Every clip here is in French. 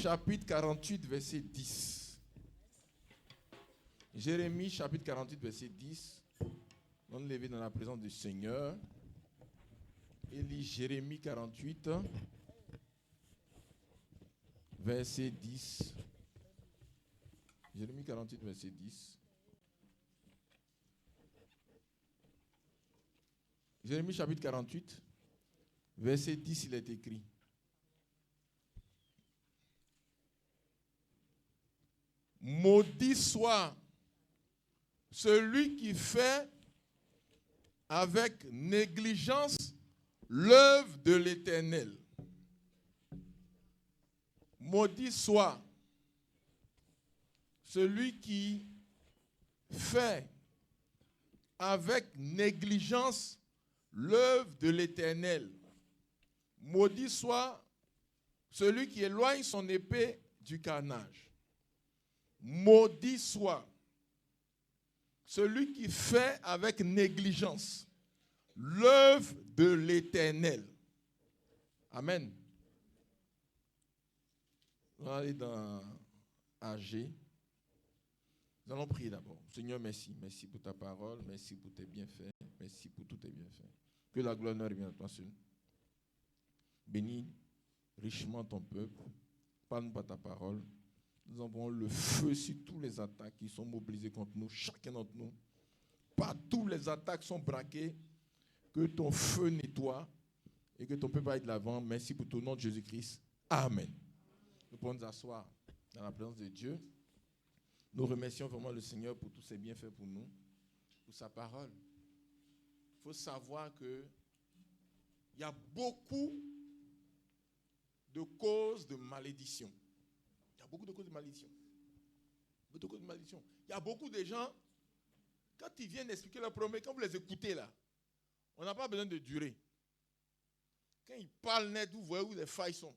chapitre 48, verset 10. Jérémie, chapitre 48, verset 10. On est levé dans la présence du Seigneur. Il lit Jérémie 48, verset 10. Jérémie 48, verset 10. Jérémie chapitre 48, verset 10, il est écrit. Maudit soit celui qui fait avec négligence l'œuvre de l'Éternel. Maudit soit celui qui fait avec négligence l'œuvre de l'Éternel. Maudit soit celui qui éloigne son épée du carnage. Maudit soit celui qui fait avec négligence l'œuvre de l'Éternel. Amen. On va aller dans AG. Nous allons prier d'abord. Seigneur, merci. Merci pour ta parole. Merci pour tes bienfaits. Merci pour tous tes bienfaits. Que la gloire revienne à toi seul. Bénis richement ton peuple. Parle-nous par ta parole. Nous envoyons le feu sur tous les attaques qui sont mobilisées contre nous, chacun d'entre nous. Partout les attaques sont braquées. Que ton feu nettoie et que ton peuple aille de l'avant. Merci pour ton nom de Jésus-Christ. Amen. Nous pouvons nous asseoir dans la présence de Dieu. Nous remercions vraiment le Seigneur pour tous ses bienfaits pour nous, pour sa parole. Il faut savoir qu'il y a beaucoup de causes de malédiction. Il y a beaucoup de causes de malédiction. Beaucoup de malédiction. Il y a beaucoup de gens, quand ils viennent expliquer leur problème, quand vous les écoutez là, on n'a pas besoin de durer. Quand ils parlent net, vous voyez où les failles sont.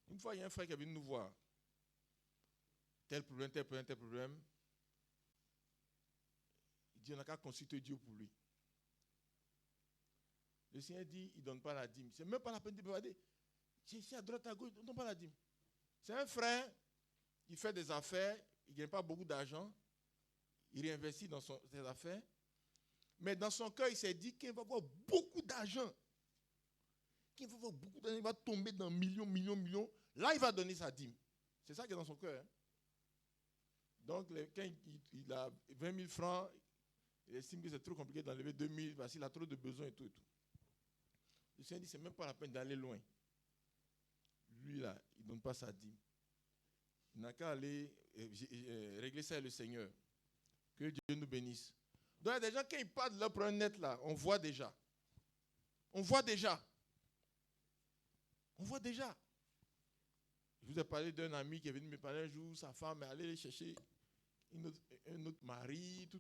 Une fois, il y a un frère qui est venu nous voir. Tel problème, tel problème, tel problème. Il dit, on n'a qu'à consulter Dieu pour lui. Le Seigneur dit, il ne donne pas la dîme. C'est même pas la peine de regarder. C'est ici à droite, à gauche, il ne donne pas la dîme. C'est un frère, il fait des affaires, il ne gagne pas beaucoup d'argent, il réinvestit dans ses affaires, mais dans son cœur, il s'est dit qu'il va avoir beaucoup d'argent. Qu'il va avoir beaucoup d'argent, il va tomber dans millions. Là, il va donner sa dîme. C'est ça qui est dans son cœur. Hein? Donc, quand il a 20 000 francs, il estime que c'est trop compliqué d'enlever 2 000 parce qu'il a trop de besoins et tout. Le Seigneur dit, c'est même pas la peine d'aller loin. Lui, là, il ne donne pas sa dîme. Il n'a qu'à aller régler ça avec le Seigneur. Que Dieu nous bénisse. Donc, il y a des gens, quand ils parlent de leur problème net, là, on voit déjà. On voit déjà. Je vous ai parlé d'un ami qui est venu me parler un jour, sa femme est allée chercher un autre mari, tout.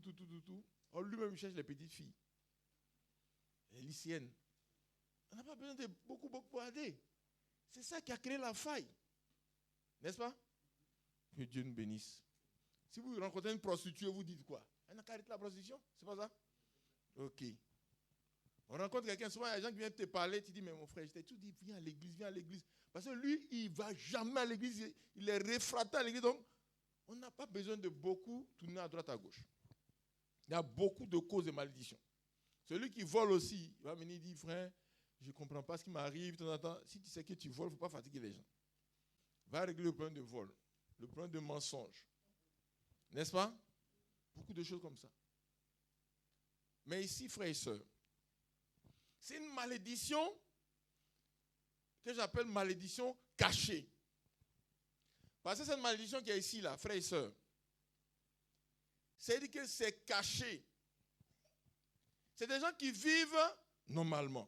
Or, lui-même, il cherche les petites filles. Les lycéennes. On n'a pas besoin de beaucoup aider. C'est ça qui a créé la faille. N'est-ce pas? Que Dieu nous bénisse. Si vous rencontrez une prostituée, vous dites quoi? Elle n'a qu'à arrêter la prostitution? C'est pas ça? Ok. On rencontre quelqu'un, souvent il y a des gens qui viennent te parler, tu dis, mais mon frère, je t'ai tout dit, viens à l'église. Parce que lui, il ne va jamais à l'église, il est réfractaire à l'église. Donc, on n'a pas besoin de beaucoup tourner à droite, à gauche. Il y a beaucoup de causes de malédiction. Celui qui vole aussi, il va venir dire, frère, je ne comprends pas ce qui m'arrive. De temps en temps, si tu sais que tu voles, il ne faut pas fatiguer les gens. Va régler le problème de vol, le problème de mensonge. N'est-ce pas? Beaucoup de choses comme ça. Mais ici, frères et sœurs, c'est une malédiction que j'appelle malédiction cachée. Parce que cette malédiction qui est ici, là, frères et sœurs, c'est-à-dire que c'est caché. C'est des gens qui vivent normalement.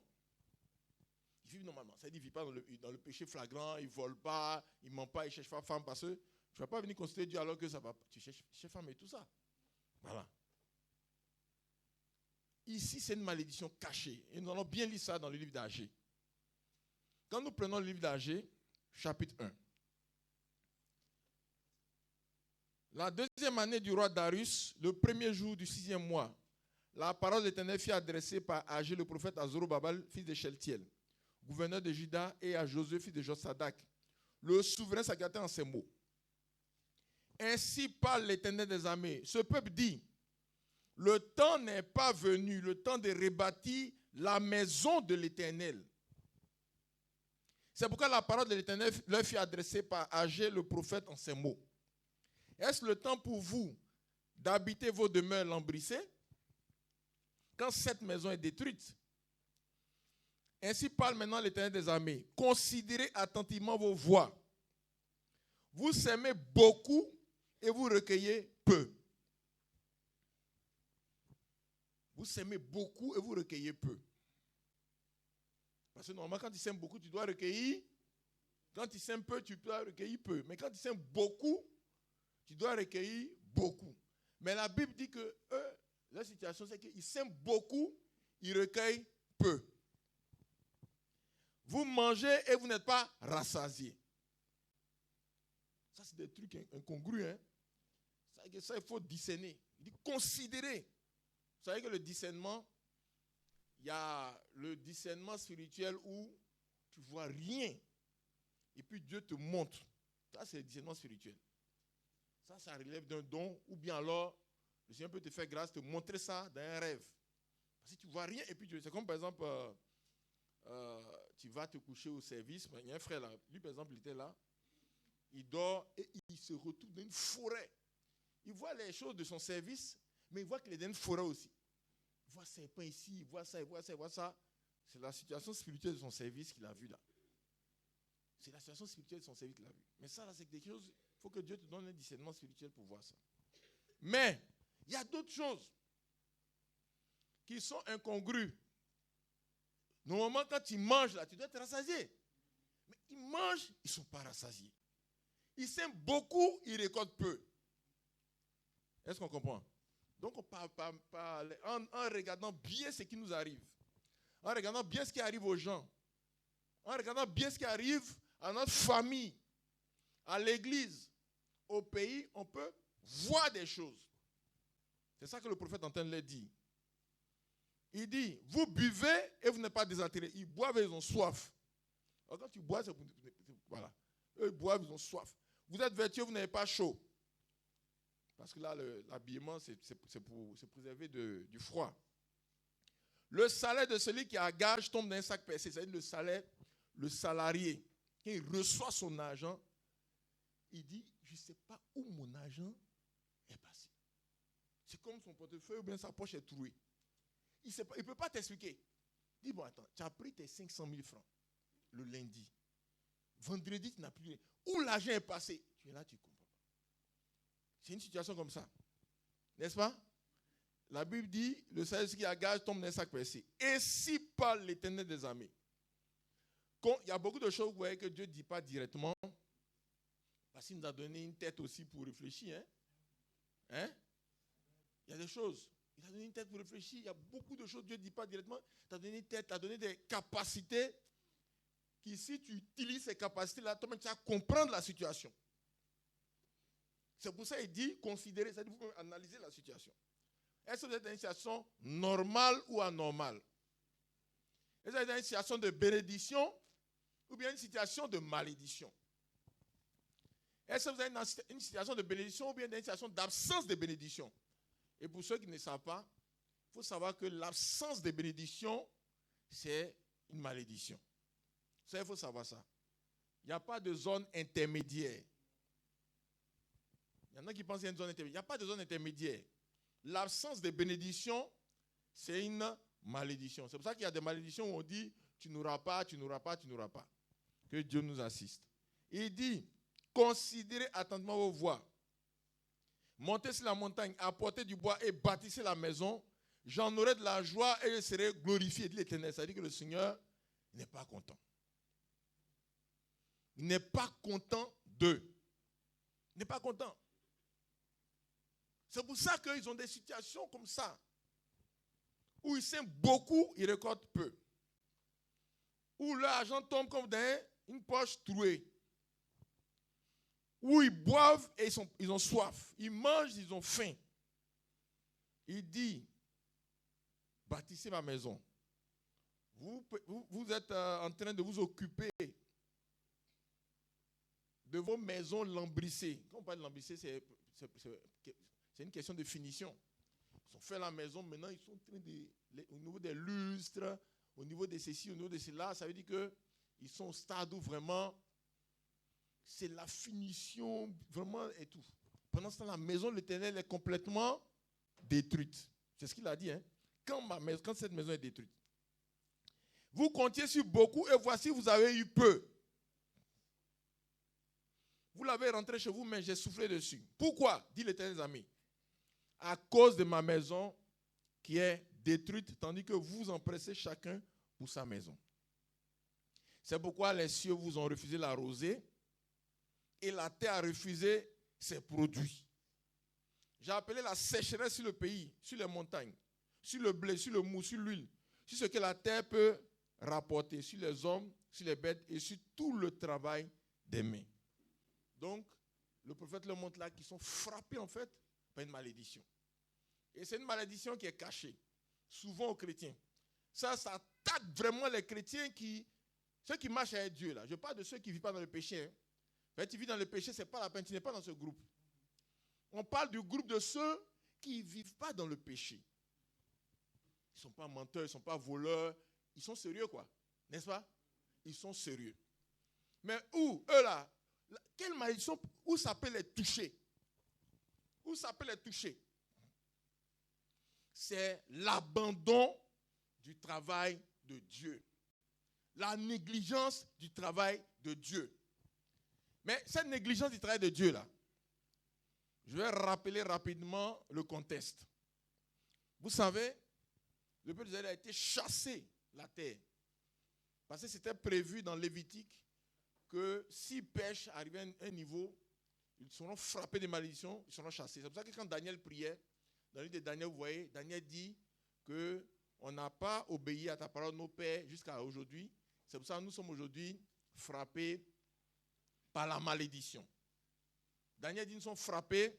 Ils vivent normalement. C'est-à-dire qu'ils ne vivent pas dans le péché flagrant, ils ne volent pas, ils ne mentent pas, ils ne cherchent pas femme parce que tu ne vas pas venir consulter Dieu alors que ça va, tu cherches femme et tout ça. Voilà. Ici, c'est une malédiction cachée. Et nous allons bien lire ça dans le livre d'Agé. Quand nous prenons le livre d'Agé, chapitre 1. La deuxième année du roi Darius, le premier jour du 6e mois, la parole de l'Éternel fut adressée par Agé le prophète à Zorobabel, fils de Sheltiel, gouverneur de Juda, et à Josué, fils de Josadak, le souverain sacrificateur en ces mots. Ainsi parle l'Éternel des armées. Ce peuple dit, le temps n'est pas venu, le temps de rebâtir la maison de l'Éternel. C'est pourquoi la parole de l'Éternel leur fut adressée par Agé le prophète en ces mots. Est-ce le temps pour vous d'habiter vos demeures lambrissées quand cette maison est détruite? Ainsi parle maintenant l'Éternel des armées. Considérez attentivement vos voies. Vous semez beaucoup et vous recueillez peu. Vous semez beaucoup et vous recueillez peu. Parce que normalement, quand tu sèmes beaucoup, tu dois recueillir. Quand tu sèmes peu, tu dois recueillir peu. Mais quand tu sèmes beaucoup, tu dois recueillir beaucoup. Mais la Bible dit que eux, la situation, c'est qu'ils sèment beaucoup, ils recueillent peu. Vous mangez et vous n'êtes pas rassasiés. Ça, c'est des trucs incongrus. Hein? Ça, il faut discerner. Il dit considérer. Vous savez que le discernement, il y a le discernement spirituel où tu ne vois rien. Et puis Dieu te montre. Ça, c'est le discernement spirituel. Ça relève d'un don. Ou bien alors, le Seigneur peut te faire grâce, te montrer ça dans un rêve. Parce que tu ne vois rien. Et puis c'est comme par exemple, tu vas te coucher au service. Il y a un frère là. Lui, par exemple, il était là. Il dort et il se retrouve dans une forêt. Il voit les choses de son service, mais il voit qu'il est dans une forêt aussi. Il voit serpent ici, il voit ça, il voit ça, il voit ça. C'est la situation spirituelle de son service qu'il a vu là. C'est la situation spirituelle de son service qu'il a vu. Mais ça, là, c'est quelque chose, il faut que Dieu te donne un discernement spirituel pour voir ça. Mais, il y a d'autres choses qui sont incongrues. Normalement, quand tu manges là, tu dois être rassasié. Mais ils mangent, ils ne sont pas rassasiés. Ils sèment beaucoup, ils récoltent peu. Est-ce qu'on comprend? Donc, on parle en regardant bien ce qui nous arrive, en regardant bien ce qui arrive aux gens, en regardant bien ce qui arrive à notre famille, à l'église, au pays, on peut voir des choses. C'est ça que le prophète est en train de leur dire. Il dit, vous buvez et vous n'êtes pas désattirés. Ils boivent et ils ont soif. Alors quand tu bois, voilà. Eux, ils boivent, ils ont soif. Vous êtes vertueux, vous n'avez pas chaud. Parce que là, l'habillement, c'est pour se préserver du froid. Le salaire de celui qui a gage tombe dans un sac percé. C'est-à-dire le salaire, le salarié, quand il reçoit son argent, il dit, je ne sais pas où mon argent est passé. C'est comme son portefeuille ou bien sa poche est trouée. Il ne peut pas t'expliquer. Il dit, bon, attends, tu as pris tes 500 000 francs le lundi. Vendredi, tu n'as plus rien. Où l'argent est passé? Tu es là, tu ne comprends pas. C'est une situation comme ça. N'est-ce pas? La Bible dit, le salaire qui a gage tombe dans un sac percé. Et si parle l'Éternel des armées. Il y a beaucoup de choses, vous voyez, que Dieu ne dit pas directement. Parce qu'il nous a donné une tête aussi pour réfléchir. Hein? Il y a des choses. Il a donné une tête pour réfléchir. Il y a beaucoup de choses que Dieu ne dit pas directement. Il t'a donné une tête, il t'a donné des capacités qui, si tu utilises ces capacités-là, toi-même, tu vas comprendre la situation. C'est pour ça qu'il dit, considérez, c'est-à-dire vous pouvez analyser la situation. Est-ce que vous êtes dans une situation normale ou anormale? Est-ce que vous êtes dans une situation de bénédiction ou bien une situation de malédiction? Est-ce que vous êtes dans une situation de bénédiction ou bien dans une situation d'absence de bénédiction? Et pour ceux qui ne savent pas, il faut savoir que l'absence de bénédiction, c'est une malédiction. Ça, il faut savoir ça. Il n'y a pas de zone intermédiaire. Il y en a qui pensent qu'il y a une zone intermédiaire. Il n'y a pas de zone intermédiaire. L'absence de bénédiction, c'est une malédiction. C'est pour ça qu'il y a des malédictions où on dit tu n'auras pas, tu n'auras pas, tu n'auras pas. Que Dieu nous assiste. Il dit, considérez attentivement vos voies. Montez sur la montagne, apportez du bois et bâtissez la maison. J'en aurai de la joie et je serai glorifié, dit l'Éternel. Ça veut dire que le Seigneur n'est pas content. Il n'est pas content d'eux. Il n'est pas content. C'est pour ça qu'ils ont des situations comme ça. Où ils sèment beaucoup, ils récoltent peu. Où leur argent tombe comme dans une poche trouée. Où ils boivent et ils ont soif. Ils mangent, ils ont faim. Il dit, bâtissez ma maison. Vous êtes en train de vous occuper de vos maisons lambrissées. Quand on parle de lambrissées, c'est une question de finition. Ils ont fait la maison, maintenant ils sont en train de, au niveau des lustres, au niveau de ceci, au niveau de cela, ça veut dire qu'ils sont au stade où vraiment c'est la finition, vraiment et tout. Pendant ce temps, la maison de l'Éternel est complètement détruite. C'est ce qu'il a dit. Hein? Quand cette maison est détruite. Vous comptiez sur beaucoup et voici, vous avez eu peu. Vous l'avez rentré chez vous, mais j'ai soufflé dessus. Pourquoi? Dit l'Éternel, amis. À cause de ma maison qui est détruite, tandis que vous en pressez chacun pour sa maison. C'est pourquoi les cieux vous ont refusé la rosée et la terre a refusé ses produits. J'ai appelé la sécheresse sur le pays, sur les montagnes, sur le blé, sur le mou, sur l'huile, sur ce que la terre peut rapporter, sur les hommes, sur les bêtes et sur tout le travail des mains. Donc, le prophète leur montre là qu'ils sont frappés en fait par une malédiction. Et c'est une malédiction qui est cachée, souvent aux chrétiens. Ça attaque vraiment les chrétiens ceux qui marchent avec Dieu là. Je parle de ceux qui ne vivent pas dans le péché. Hein. Quand tu vis dans le péché, ce n'est pas la peine, tu n'es pas dans ce groupe. On parle du groupe de ceux qui ne vivent pas dans le péché. Ils ne sont pas menteurs, ils ne sont pas voleurs. Ils sont sérieux, quoi. N'est-ce pas? Ils sont sérieux. Mais où, eux là, quelle malédiction, où ça peut les toucher? Où ça peut les toucher? C'est l'abandon du travail de Dieu. La négligence du travail de Dieu. Mais cette négligence du travail de Dieu là, je vais rappeler rapidement le contexte. Vous savez, le peuple d'Israël a été chassé la terre. Parce que c'était prévu dans Lévitique que s'ils pêchent, arrivés à un niveau, ils seront frappés de malédictions, ils seront chassés. C'est pour ça que quand Daniel priait, dans le livre de Daniel, vous voyez, Daniel dit qu'on n'a pas obéi à ta parole, nos pères, jusqu'à aujourd'hui. C'est pour ça que nous sommes aujourd'hui frappés par la malédiction. Daniel dit nous sommes frappés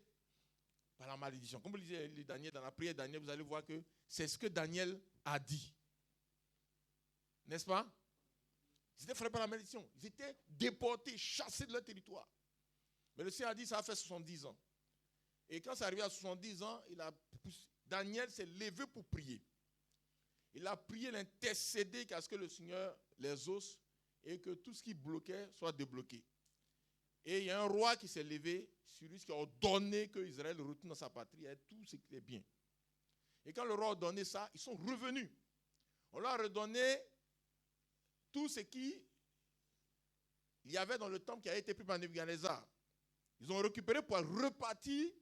par la malédiction. Comme vous lisez Daniel, dans la prière de Daniel, vous allez voir que c'est ce que Daniel a dit. N'est-ce pas? Ils étaient frappés par la malédiction. Ils étaient déportés, chassés de leur territoire. Mais le Seigneur a dit ça a fait 70 ans. Et quand c'est arrivé à 70 ans, Daniel s'est levé pour prier. Il a prié, l'intercédé qu'à ce que le Seigneur les ose et que tout ce qui bloquait soit débloqué. Et il y a un roi qui s'est levé sur lui, qui a ordonné que Israël retourne dans sa patrie et tout ce qui est bien. Et quand le roi a ordonné ça, ils sont revenus. On leur a redonné tout ce qu'il y avait dans le temple qui a été pris par Nebuchadnezzar. Ils ont récupéré pour repartir.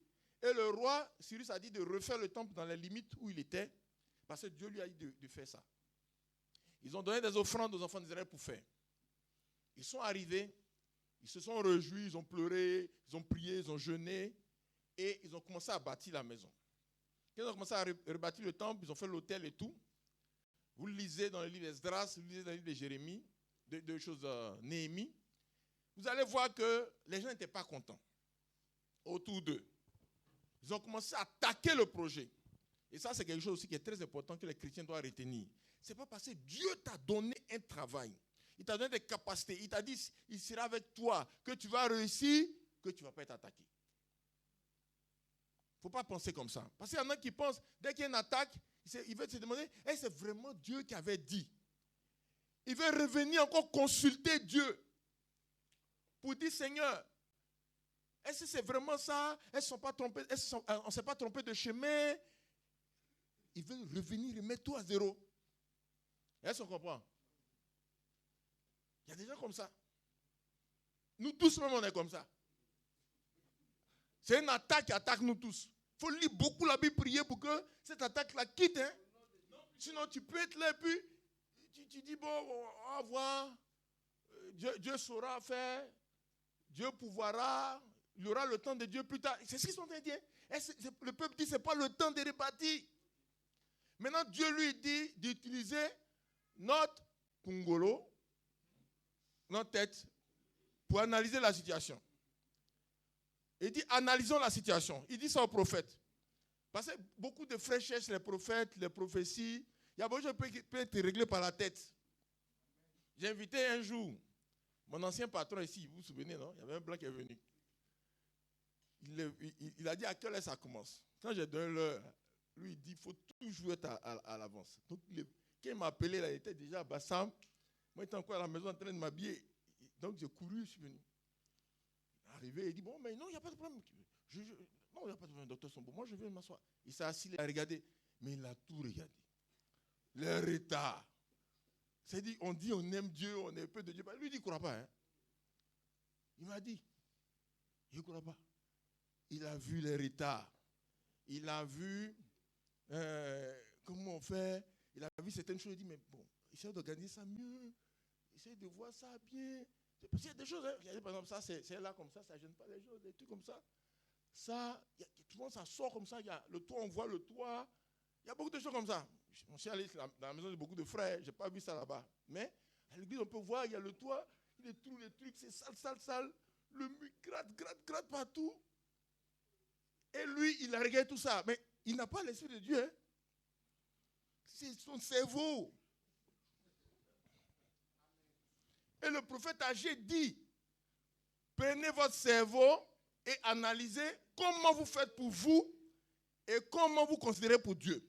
Et le roi Cyrus a dit de refaire le temple dans les limites où il était, parce que Dieu lui a dit de faire ça. Ils ont donné des offrandes aux enfants d'Israël pour faire. Ils sont arrivés, ils se sont réjouis, ils ont pleuré, ils ont prié, ils ont jeûné, et ils ont commencé à bâtir la maison. Quand ils ont commencé à rebâtir le temple, ils ont fait l'autel et tout. Vous le lisez dans le livre d'Esdras, vous le lisez dans le livre de Jérémie, Néhémie. Vous allez voir que les gens n'étaient pas contents autour d'eux. Ils ont commencé à attaquer le projet. Et ça, c'est quelque chose aussi qui est très important que les chrétiens doivent retenir. Ce n'est pas parce que Dieu t'a donné un travail, il t'a donné des capacités, il t'a dit il sera avec toi, que tu vas réussir, que tu ne vas pas être attaqué. Il ne faut pas penser comme ça. Parce qu'il y en a qui pensent, dès qu'il y a une attaque, il veut se demander, est-ce que c'est vraiment Dieu qui avait dit? Il veut revenir encore consulter Dieu pour dire, Seigneur, est-ce que c'est vraiment ça? Est-ce qu'ils ne sont pas trompés? On ne s'est pas trompé de chemin? Il veut revenir et mettre tout à zéro. Est-ce qu'on comprend? Il y a des gens comme ça. Nous tous même on est comme ça. C'est une attaque qui attaque nous tous. Il faut lire beaucoup la Bible, prier pour que cette attaque-là quitte. Hein? Sinon tu peux être là et puis tu dis bon, on va voir. Dieu saura faire. Dieu pouvoira. Il y aura le temps de Dieu plus tard. C'est ce qu'ils sont en train de dire. Le peuple dit que ce n'est pas le temps de rebâtir. Maintenant, Dieu lui dit d'utiliser notre pungolo, notre tête, pour analyser la situation. Il dit, analysons la situation. Il dit ça aux prophètes. Parce que beaucoup de frères cherchent les prophètes, les prophéties. Il y a beaucoup de choses qui peuvent être réglées par la tête. J'ai invité un jour Mon ancien patron ici, vous vous souvenez, non? Il y avait un blanc qui est venu. Il a dit à quelle heure ça commence. Quand j'ai donné l'heure, lui, il dit il faut toujours être à l'avance. Donc, quand il m'a appelé, là, il était déjà à Bassam. Moi, j'étais encore à la maison en train de m'habiller. Donc, j'ai couru, je suis venu. Arrivé, il dit bon, mais non, il n'y a pas de problème. Non, il n'y a pas de problème, docteur Sombo. Moi, je viens m'asseoir. Il s'est assis, il a regardé. Mais il a tout regardé. Le retard. C'est-à-dire, on dit on aime Dieu, on est peu de Dieu. Lui, il ne croit pas. Hein. Il m'a dit, il ne croit pas. Il a vu les retards. Il a vu comment on fait. Il a vu certaines choses. Il dit, mais bon, essaye d'organiser ça mieux. Essaye de voir ça bien. Parce qu'il y a des choses, hein. Par exemple, ça, c'est là comme ça ne gêne pas les choses, des trucs comme ça. Ça, souvent, ça sort comme ça. Il y a le toit, on voit le toit. Il y a beaucoup de choses comme ça. Je suis allé dans la maison de beaucoup de frères. Je n'ai pas vu ça là-bas. Mais à l'église, on peut voir, il y a le toit. Il y a tous les trucs, c'est sale. Le mur gratte partout. Et lui, il a regardé tout ça. Mais il n'a pas l'esprit de Dieu. Hein. C'est son cerveau. Et le prophète Agé dit, prenez votre cerveau et analysez comment vous faites pour vous et comment vous considérez pour Dieu.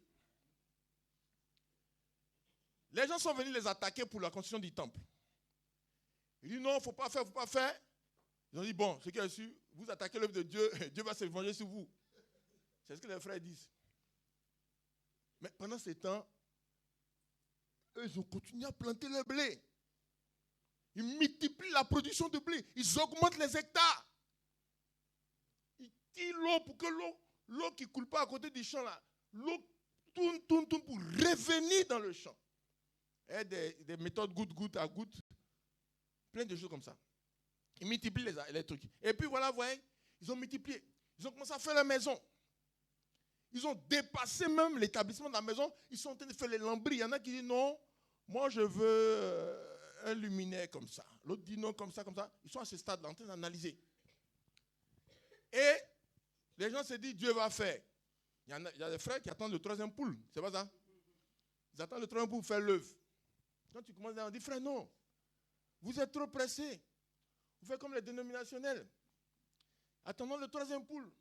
Les gens sont venus les attaquer pour la construction du temple. Ils disent non, il ne faut pas faire. Ils ont dit bon, ce qui est sûr, vous attaquez l'œuvre de Dieu, Dieu va se venger sur vous. C'est ce que les frères disent. Mais pendant ce temps, eux, ils ont continué à planter le blé. Ils multiplient la production de blé. Ils augmentent les hectares. Ils tirent l'eau pour que l'eau qui ne coule pas à côté du champ, là, l'eau tourne pour revenir dans le champ. Et des méthodes goutte à goutte. Plein de choses comme ça. Ils multiplient les trucs. Et puis voilà, vous voyez, ils ont multiplié. Ils ont commencé à faire la maison. Ils ont dépassé même l'établissement de la maison. Ils sont en train de faire les lambris. Il y en a qui disent non, moi je veux un luminaire comme ça. L'autre dit non, comme ça. Ils sont à ce stade-là en train d'analyser. Et les gens se disent Dieu va faire. Il y a des frères qui attendent le troisième poule. C'est pas ça? Ils attendent le troisième poule pour faire l'œuvre. Quand tu commences à dire frère, non. Vous êtes trop pressés. Vous faites comme les dénominationnels. Attendons le troisième poule.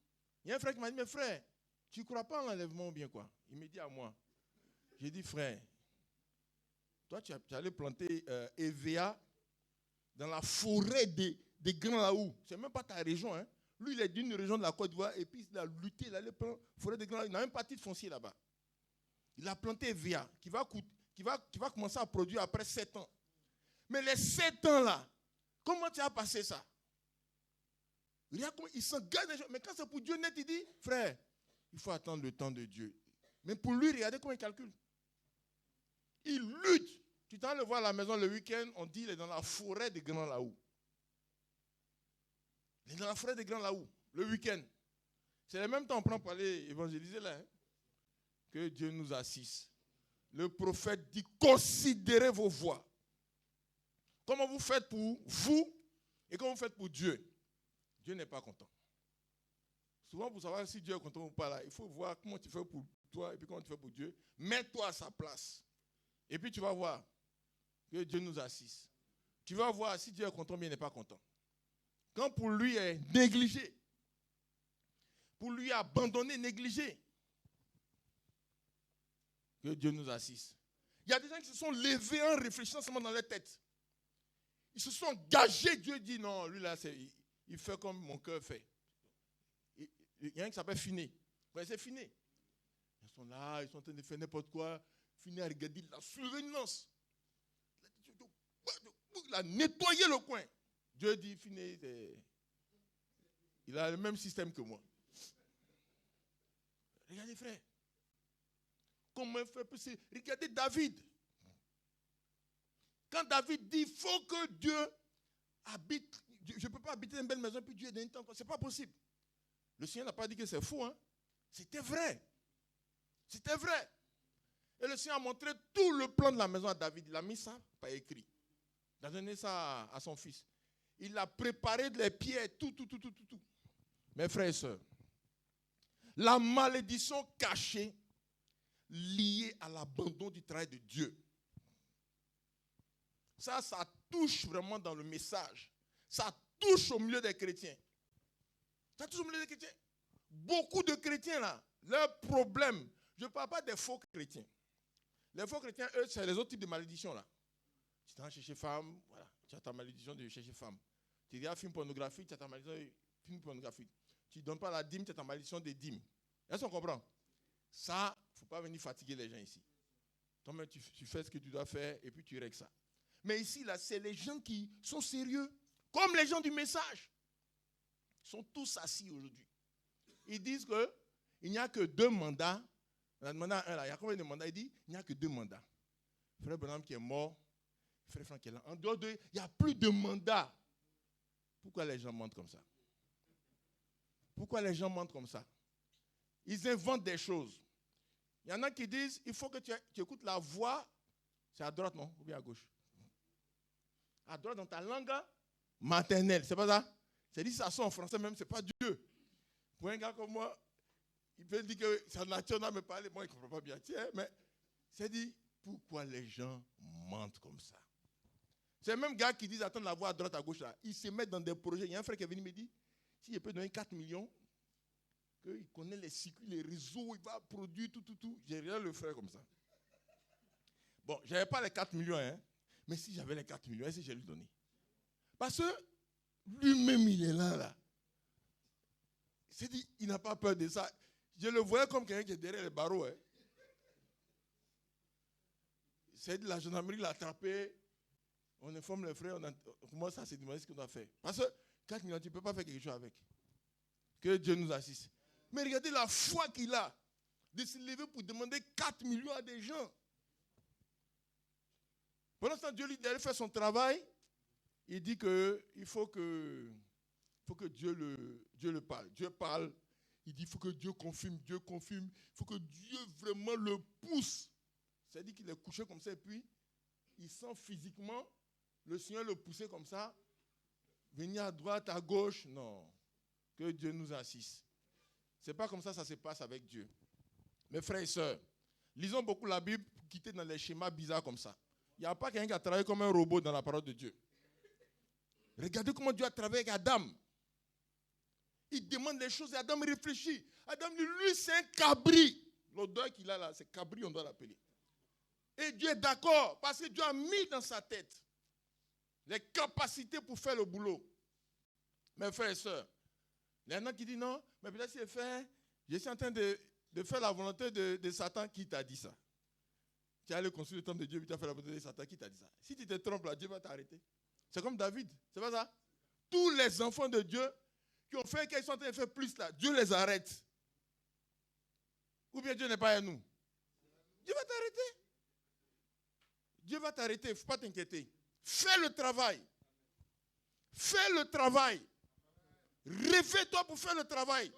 Il y a un frère qui m'a dit, mais frère, tu ne crois pas en l'enlèvement ou bien quoi? Il me dit à moi. J'ai dit, frère, toi tu allais planter EVA dans la forêt des Grands Laou. Ce n'est même pas ta région. Hein. Lui, il est d'une région de la Côte d'Ivoire et puis il a lutté, il allait planter la forêt des Grands Laou. Il n'a même pas de titre foncier là-bas. Il a planté EVA qui va commencer à produire après 7 ans. Mais les 7 ans là, comment tu as passé ça? Regarde comment il s'engage. Mais quand c'est pour Dieu net, il dit, frère, il faut attendre le temps de Dieu. Mais pour lui, regardez comment il calcule. Il lutte. Tu t'en le voir à la maison le week-end, on dit il est dans la forêt des Grands Laou. Il est dans la forêt des Grands Laou, le week-end. C'est le même temps on prend pour aller évangéliser là. Hein, que Dieu nous assiste. Le prophète dit, considérez vos voies. Comment vous faites pour vous et comment vous faites pour Dieu. Dieu n'est pas content. Souvent, pour savoir si Dieu est content ou pas, là, il faut voir comment tu fais pour toi et puis comment tu fais pour Dieu. Mets-toi à sa place. Et puis tu vas voir que Dieu nous assiste. Tu vas voir si Dieu est content ou bien il n'est pas content. Quand pour lui est négligé, pour lui abandonné, négligé, que Dieu nous assiste. Il y a des gens qui se sont levés en réfléchissant seulement dans leur tête. Ils se sont engagés. Dieu dit non, lui là, il fait comme mon cœur fait. Il y a un qui s'appelle Finé. Vous connaissez Finé? Ils sont là, ils sont en train de faire n'importe quoi. Finé a regardé, il a soulevé une lance. Il a nettoyé le coin. Dieu dit, Finé, il a le même système que moi. Regardez, frère. Comment il fait possible? Regardez David. Quand David dit, il faut que Dieu habite, je ne peux pas habiter dans une belle maison, puis Dieu est dans une tente. Ce n'est pas possible. Le Seigneur n'a pas dit que c'est faux. Hein? C'était vrai. C'était vrai. Et le Seigneur a montré tout le plan de la maison à David. Il a mis ça par écrit. Il a donné ça à son fils. Il a préparé les pierres, tout. Mes frères et sœurs, la malédiction cachée liée à l'abandon du travail de Dieu. Ça touche vraiment dans le message. Ça touche au milieu des chrétiens. Ça touche au milieu des chrétiens. Beaucoup de chrétiens, là, leur problème, je ne parle pas des faux chrétiens. Les faux chrétiens, eux, c'est les autres types de malédictions, là. Tu t'en cherches femme, voilà, tu as ta malédiction de chercher femme. Tu regardes film pornographique, tu as ta malédiction de film pornographique. Tu ne donnes pas la dîme, tu as ta malédiction des dîmes. Est-ce qu'on comprend? Ça, il ne faut pas venir fatiguer les gens ici. Toi-même, tu fais ce que tu dois faire et puis tu règles ça. Mais ici, là, c'est les gens qui sont sérieux, comme les gens du message. Ils sont tous assis aujourd'hui. Ils disent qu'il n'y a que 2 mandats. On a demandé à un là, il y a combien de mandats? Il dit, il n'y a que 2 mandats. Frère Branham qui est mort, Frère Franck qui est là. En dehors d'eux, il n'y a plus de mandats. Pourquoi les gens mentent comme ça? Pourquoi les gens mentent comme ça? Ils inventent des choses. Il y en a qui disent, il faut que tu écoutes la voix. C'est à droite, non? Ou bien à gauche? À droite dans ta langue maternelle. C'est pas ça? C'est dit ça sonne en français même, c'est pas Dieu. Pour un gars comme moi, il peut dire que sa nature n'a me parlé. Moi, il ne comprend pas bien. Tiens, mais c'est dit, pourquoi les gens mentent comme ça? C'est le même gars qui dit, attends la voix à droite, à gauche, là. Il se met dans des projets. Il y a un frère qui est venu me dire, si je peux donner 4 millions, qu'il connaît les circuits, les réseaux, il va produire tout. J'ai rien le frère comme ça. Bon, je n'avais pas les 4 millions, hein, mais si j'avais les 4 millions, est-ce que je vais lui donner? Parce que lui-même, il est là. C'est dit, il n'a pas peur de ça. Je le voyais comme quelqu'un qui est derrière les barreaux. Hein. C'est dit, la gendarmerie l'a attrapé. On informe les frères. On commence à se demander ce qu'on doit faire. Parce que 4 millions, tu ne peux pas faire quelque chose avec. Que Dieu nous assiste. Mais regardez la foi qu'il a de se lever pour demander 4 millions à des gens. Pendant ce temps, Dieu lui dit d'aller faire son travail. Il dit qu'il faut que Dieu le parle. Dieu parle. Il dit qu'il faut que Dieu confirme. Il faut que Dieu vraiment le pousse. C'est-à-dire qu'il est couché comme ça et puis il sent physiquement le Seigneur le pousser comme ça. Venir à droite, à gauche. Non. Que Dieu nous assiste. Ce n'est pas comme ça se passe avec Dieu. Mes frères et sœurs, lisons beaucoup la Bible pour quitter dans les schémas bizarres comme ça. Il n'y a pas quelqu'un qui a travaillé comme un robot dans la parole de Dieu. Regardez comment Dieu a travaillé avec Adam. Il demande les choses et Adam réfléchit. Adam dit, lui, c'est un cabri. L'odeur qu'il a là, c'est cabri, on doit l'appeler. Et Dieu est d'accord parce que Dieu a mis dans sa tête les capacités pour faire le boulot. Mes frères et sœurs, il y en a qui disent non, mais peut-être si je suis en train de faire la volonté de Satan. Qui t'a dit ça? Tu es allé construire le temple de Dieu, puis tu as fait la volonté de Satan. Qui t'a dit ça? Si tu te trompes là, Dieu va t'arrêter. C'est comme David, c'est pas ça? Tous les enfants de Dieu qui ont fait qu'ils sont en train de faire plus là, Dieu les arrête. Ou bien Dieu n'est pas à nous. Dieu va t'arrêter. Dieu va t'arrêter, il ne faut pas t'inquiéter. Fais le travail. Fais le travail. Réveille-toi pour faire le travail.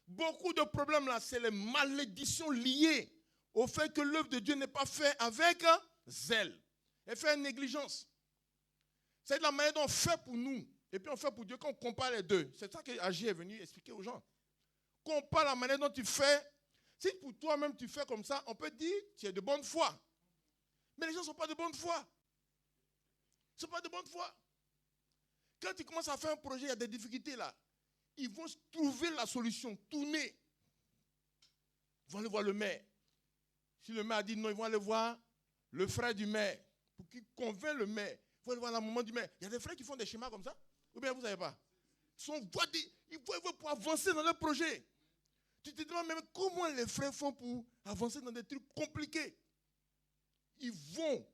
Beaucoup de problèmes là, c'est les malédictions liées au fait que l'œuvre de Dieu n'est pas faite avec zèle. Elle fait avec négligence. C'est de la manière dont on fait pour nous. Et puis on fait pour Dieu quand on compare les deux. C'est ça que Agi est venu expliquer aux gens. Compare la manière dont tu fais. Si pour toi-même tu fais comme ça, on peut dire que tu es de bonne foi. Mais les gens ne sont pas de bonne foi. Ils ne sont pas de bonne foi. Quand tu commences à faire un projet, il y a des difficultés là. Ils vont trouver la solution, tourner. Ils vont aller voir le maire. Si le maire a dit non, ils vont aller voir le frère du maire pour qu'il convainc le maire. Ils vont aller voir la maman du maire. Il y a des frères qui font des schémas comme ça. Ou bien vous ne savez pas. Ils vont pour avancer dans leur projet. Tu te demandes même comment les frères font pour avancer dans des trucs compliqués. Ils vont.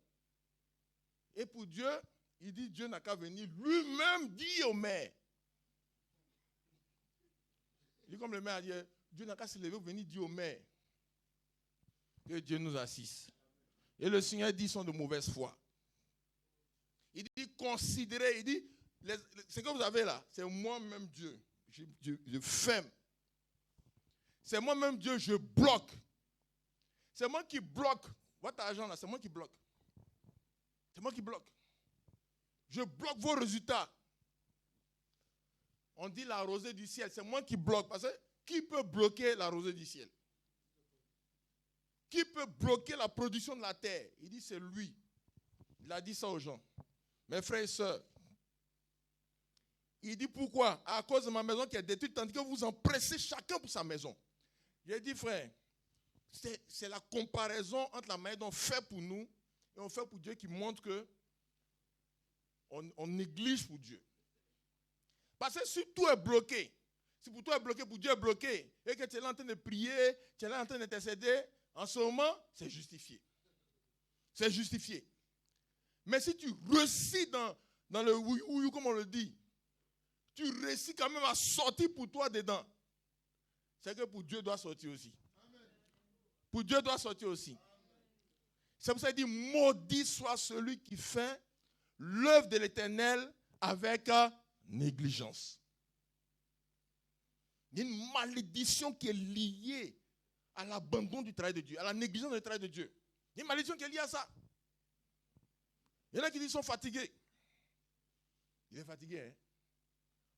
Et pour Dieu, il dit Dieu n'a qu'à venir lui-même dire au maire. Il dit comme le maire a dit, Dieu n'a qu'à se lever pour venir dire au maire que Dieu nous assiste. Et le Seigneur dit, ils sont de mauvaise foi. Il dit, considérez, il dit, ce que vous avez là, c'est moi-même Dieu. Je ferme. C'est moi-même Dieu, je bloque. C'est moi qui bloque. Votre argent là, c'est moi qui bloque. C'est moi qui bloque. Je bloque vos résultats. On dit la rosée du ciel, c'est moi qui bloque. Parce que qui peut bloquer la rosée du ciel? Qui peut bloquer la production de la terre? Il dit c'est lui. Il a dit ça aux gens. Mes frères et sœurs, il dit pourquoi? À cause de ma maison qui est détruite, tandis que vous empressez chacun pour sa maison. J'ai dit, frère, c'est la comparaison entre la manière dont on fait pour nous et on fait pour Dieu qui montre que on néglige pour Dieu. Parce que si tout est bloqué, si pour toi est bloqué, pour Dieu est bloqué, et que tu es là en train de prier, tu es là en train d'intercéder, en ce moment, c'est justifié. C'est justifié. Mais si tu réussis dans le oui, comme on le dit, tu réussis quand même à sortir pour toi dedans, c'est que pour Dieu doit sortir aussi. Amen. Pour Dieu doit sortir aussi. C'est pour ça qu'il dit, maudit soit celui qui fait l'œuvre de l'Éternel avec négligence. Il y a une malédiction qui est liée à l'abandon du travail de Dieu, à la négligence du travail de Dieu. Il y a une malédiction qui est liée à ça. Il y en a qui disent qu'ils sont fatigués. Il est fatigué, hein?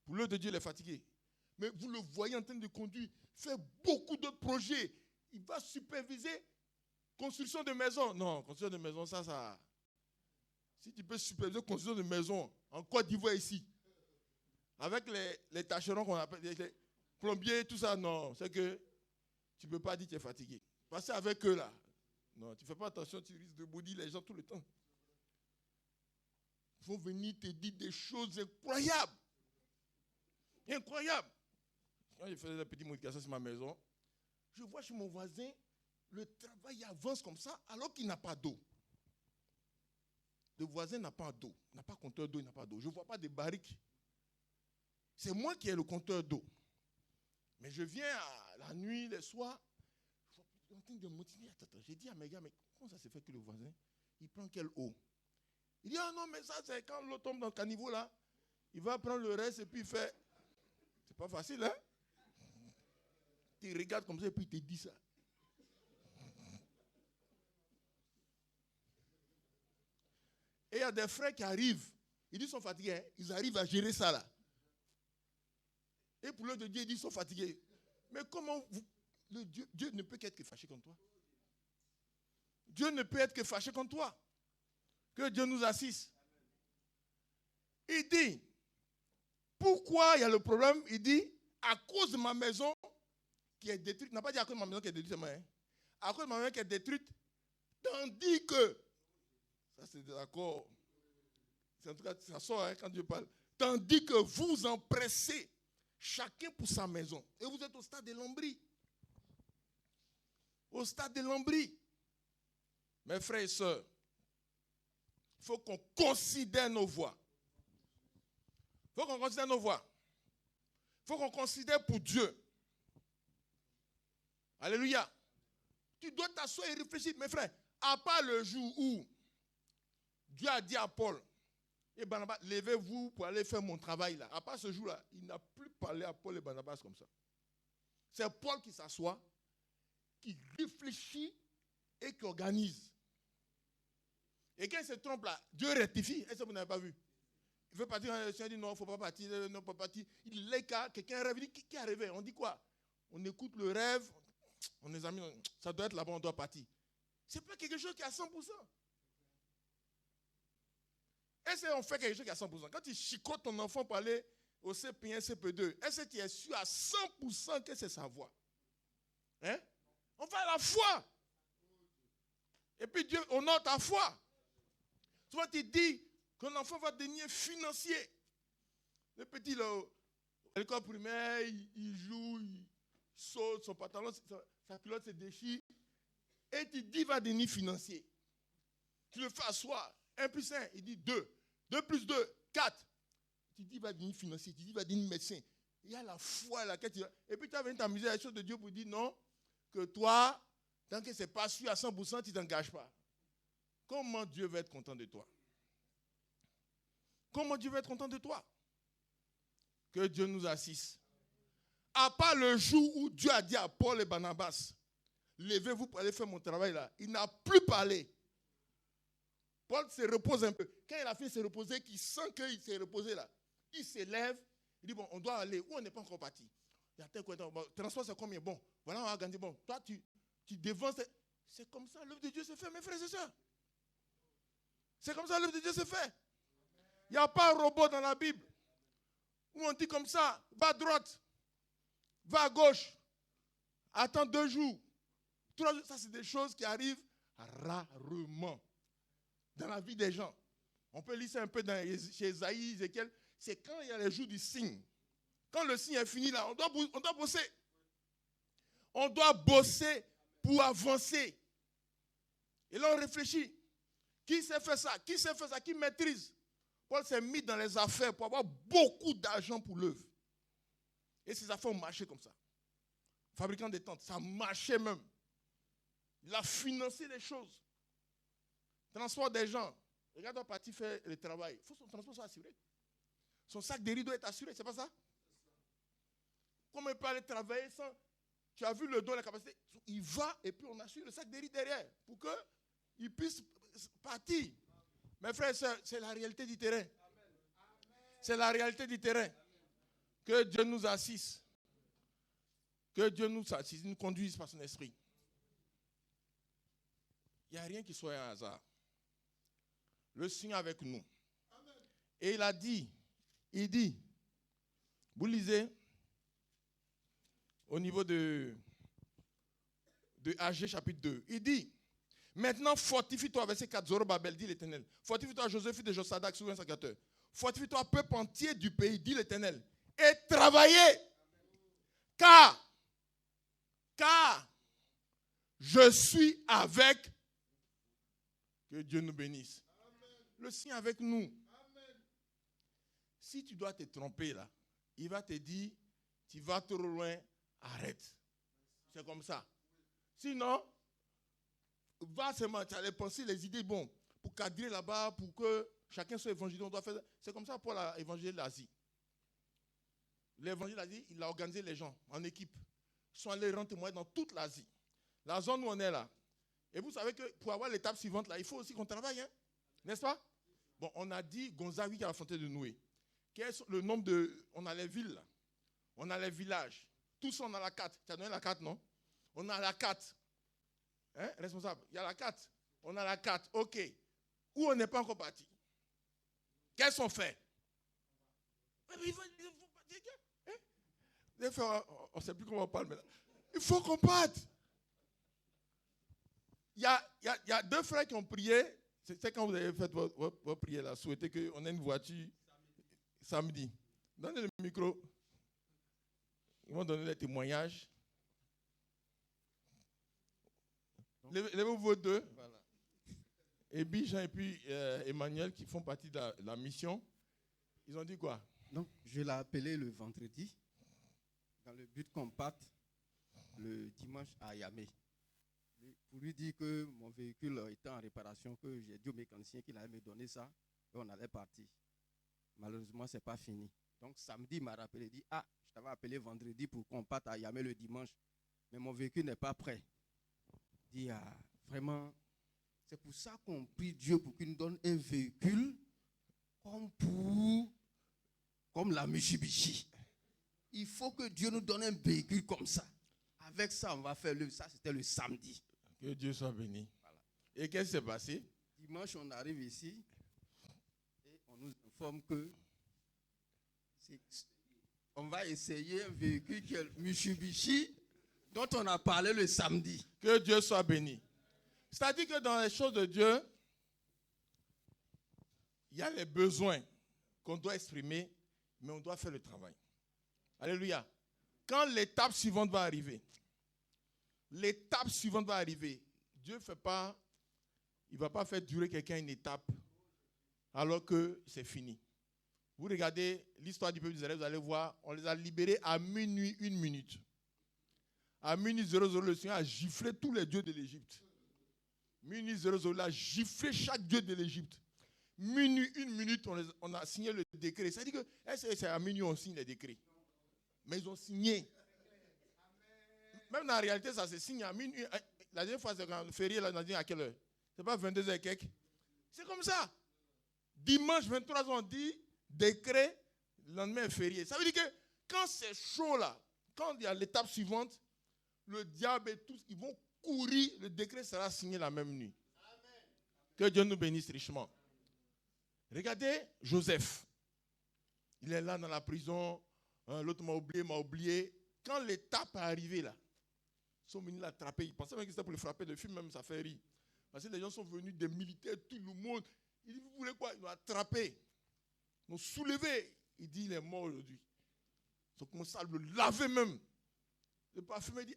Pour l'œuvre de Dieu, il est fatigué. Mais vous le voyez en train de conduire, faire beaucoup de projets. Il va superviser construction de maisons. Non, construction de maisons, ça. Si tu peux superviser construction de maisons en Côte d'Ivoire ici, avec les tâcherons qu'on appelle, les plombiers, tout ça, non. C'est que tu ne peux pas dire que tu es fatigué. Parce qu'avec eux là, non, tu ne fais pas attention, tu risques de maudire les gens tout le temps. Ils vont venir te dire des choses incroyables. Incroyables. Quand je faisais des petites modifications sur ma maison, je vois chez mon voisin, le travail avance comme ça alors qu'il n'a pas d'eau. Le voisin n'a pas d'eau, n'a pas compteur d'eau, il n'a pas d'eau. Je ne vois pas de barriques. C'est moi qui ai le compteur d'eau. Mais je viens à la nuit, le soir, je suis en train de motiver. Attends, j'ai dit à mes gars, mais comment ça se fait que le voisin, il prend quelle eau? Il dit, ah non, mais ça, c'est quand l'eau tombe dans le caniveau là, il va prendre le reste et puis il fait. C'est pas facile, hein? Tu regardes comme ça et puis il te dit ça. Et il y a des frères qui arrivent, ils disent qu'ils sont fatigués, hein? Ils arrivent à gérer ça là. Et pour l'œuvre de Dieu, ils disent qu'ils sont fatigués. Mais comment Dieu ne peut qu'être que fâché contre toi? Dieu ne peut être que fâché contre toi. Que Dieu nous assiste. Il dit, pourquoi il y a le problème? Il dit, à cause de ma maison qui est détruite. Il n'a pas dit à cause de ma maison qui est détruite, hein? À cause de ma maison qui est détruite, tandis que, ça c'est d'accord, en tout cas ça sort, hein, quand Dieu parle, tandis que vous empressez chacun pour sa maison. Et vous êtes au stade de l'ombrie. Au stade de l'ombrie. Mes frères et sœurs, il faut qu'on considère nos voies. Il faut qu'on considère nos voies. Il faut qu'on considère pour Dieu. Alléluia. Tu dois t'asseoir et réfléchir. Mes frères, à part le jour où Dieu a dit à Paul, et Barnabas, levez-vous pour aller faire mon travail là. À part ce jour-là, il n'a plus parlé à Paul et Barnabas comme ça. C'est Paul qui s'assoit, qui réfléchit et qui organise. Et quand il se trompe là, Dieu rectifie. Est-ce que vous n'avez pas vu? Il veut partir, le Seigneur dit non, il ne faut pas partir, non, il ne faut pas partir. Il est là, quelqu'un rêve, il dit, qui est rêvé? On dit quoi? On écoute le rêve, on examine, ça doit être là-bas, on doit partir. Ce n'est pas quelque chose qui est à 100%. Est-ce qu'on fait quelque chose qui est à 100%? Quand tu chicotes ton enfant pour aller au CP1, CP2, est-ce que tu es sûr à 100% que c'est sa voix? Hein? On va à la foi. Et puis Dieu honore ta foi. Souvent tu dis qu'un enfant va devenir financier. Le petit, là, à l'école primaire, il joue, il saute, son pantalon, sa culotte se déchire. Et tu dis qu'il va devenir financier. Tu le fais asseoir. 1 plus 1, il dit 2. 2 plus 2, 4. Tu dis qu'il va devenir financier, tu dis qu'il va devenir médecin. Il y a la foi là. Et puis tu as venu t'amuser à la chose de Dieu pour dire non, que toi, tant que ce n'est pas sûr à 100%, tu ne t'engages pas. Comment Dieu va être content de toi? Comment Dieu va être content de toi? Que Dieu nous assiste. À part le jour où Dieu a dit à Paul et Barnabas, levez-vous pour aller faire mon travail là, il n'a plus parlé. Paul se repose un peu. Quand il a fait se reposer, qu'il sent qu'il s'est reposé là, il s'élève, il dit bon, on doit aller, où on n'est pas encore parti. Il y a tel quoi, bon, transport c'est combien? Bon, voilà, on va gagner. Bon, toi tu devances. C'est comme ça, l'œuvre de Dieu se fait, mes frères et sœurs. C'est comme ça que l'œuvre de Dieu se fait. Il n'y a pas un robot dans la Bible où on dit comme ça, va à droite, va à gauche, attends 2 jours, 3 jours. Ça, c'est des choses qui arrivent rarement dans la vie des gens. On peut lire ça un peu chez Esaïe, Ézéchiel. C'est quand il y a les jours du signe. Quand le signe est fini, là, on doit bosser. On doit bosser pour avancer. Et là, on réfléchit. Qui sait faire ça? Qui sait faire ça? Qui maîtrise? Paul s'est mis dans les affaires pour avoir beaucoup d'argent pour l'œuvre. Et ces affaires ont marché comme ça. Fabricant des tentes, ça marchait même. Il a financé les choses. Transport des gens. Regarde, on est parti faire le travail. Il faut que son transport soit assuré. Son sac de riz doit être assuré, c'est pas ça? Comment il peut aller travailler sans... Tu as vu le don, la capacité. Il va et puis on assure le sac de riz derrière pour qu'il puisse partir. Mes frères et sœurs, c'est la réalité du terrain. C'est la réalité du terrain. Que Dieu nous assiste. Que Dieu nous assiste, nous conduise par son esprit. Il n'y a rien qui soit un hasard. Le signe avec nous. Et il a dit, vous lisez au niveau de Agé chapitre 2, il dit, maintenant fortifie-toi, verset 4, Zorobabel, dit l'Éternel. Fortifie-toi, Joseph, fils de Josadak, souverain sacrificateur. Fortifie-toi, peuple entier du pays, dit l'Éternel. Et travaillez, car je suis avec. Que Dieu nous bénisse. Amen. Le signe avec nous. Amen. Si tu dois te tromper là, il va te dire, tu vas trop loin, arrête. C'est comme ça. Sinon, va seulement, tu as les pensées, les idées, bon, pour cadrer là-bas, pour que chacun soit évangélisé, on doit faire. C'est comme ça que Paul a évangélisé l'Asie. L'évangile d'Asie, il a organisé les gens en équipe. Ils sont allés rendre témoin dans toute l'Asie. La zone où on est là. Et vous savez que pour avoir l'étape suivante là, il faut aussi qu'on travaille, hein? N'est-ce pas? Bon, on a dit Gonzague à la frontière de Noué. Quel est le nombre de... On a les villes là. On a les villages. Tous sont dans la carte. Tu as donné la carte, non? On a la carte. Hein, responsable? Il y a la carte. On a la carte. OK. Où on n'est pas encore parti? Quels sont faits? Il faut partir. Hein? On ne sait plus comment on parle maintenant. Il faut qu'on parte. Il y a 2 frères qui ont prié. C'est quand vous avez fait votre prière là, souhaitez qu'on ait une voiture samedi. Donnez le micro. Ils vont donner les témoignages. Levez-vous vos 2. Voilà. Et Bijan et puis Emmanuel qui font partie de la mission. Ils ont dit quoi? Donc, je l'ai appelé le vendredi dans le but qu'on parte le dimanche à Yamé. Pour lui dire que mon véhicule était en réparation, que j'ai dit au mécanicien qu'il allait me donner ça et on allait partir. Malheureusement, ce n'est pas fini. Donc samedi, il m'a rappelé, il dit, je t'avais appelé vendredi pour qu'on parte à Yamé le dimanche, mais mon véhicule n'est pas prêt. Il dit, vraiment, c'est pour ça qu'on prie Dieu pour qu'il nous donne un véhicule comme la Mitsubishi. Il faut que Dieu nous donne un véhicule comme ça. Avec ça, on va faire ça, c'était le samedi. Que Dieu soit béni. Voilà. Et qu'est-ce qui s'est passé? Dimanche, on arrive ici et on nous informe que on va essayer un véhicule qui est Mitsubishi dont on a parlé le samedi. Que Dieu soit béni. C'est-à-dire que dans les choses de Dieu, il y a les besoins qu'on doit exprimer, mais on doit faire le travail. Alléluia. Quand l'étape suivante va arriver, Dieu ne va pas faire durer quelqu'un une étape alors que c'est fini. Vous regardez l'histoire du peuple d'Israël, vous allez voir, on les a libérés à minuit 1 minute. À minuit 00, le Seigneur a giflé tous les dieux de l'Égypte. Minuit 00, il a giflé chaque dieu de l'Égypte. Minuit 1 minute, on a signé le décret. Ça veut dire que c'est à minuit on signe les décrets. Mais ils ont signé. Même dans la réalité, ça se signe à minuit. La dernière fois, c'est quand le férié, là, on a dit à quelle heure? C'est pas 22h et quelques. C'est comme ça. Dimanche 23h, on dit décret, le lendemain est férié. Ça veut dire que quand c'est chaud là, quand il y a l'étape suivante, le diable et tous, ils vont courir, le décret sera signé la même nuit. Amen. Que Dieu nous bénisse richement. Regardez Joseph. Il est là dans la prison. L'autre m'a oublié. Quand l'étape est arrivée là, ils sont venus l'attraper. Ils pensaient même que c'était pour le frapper. Le film même, ça fait rire. Parce que les gens sont venus, des militaires, tout le monde. Il dit, vous voulez quoi? Ils l'ont attrapé. Ils l'ont soulevé. Il dit, il est mort aujourd'hui. Ils ont commencé à le laver même. Le parfumé dit,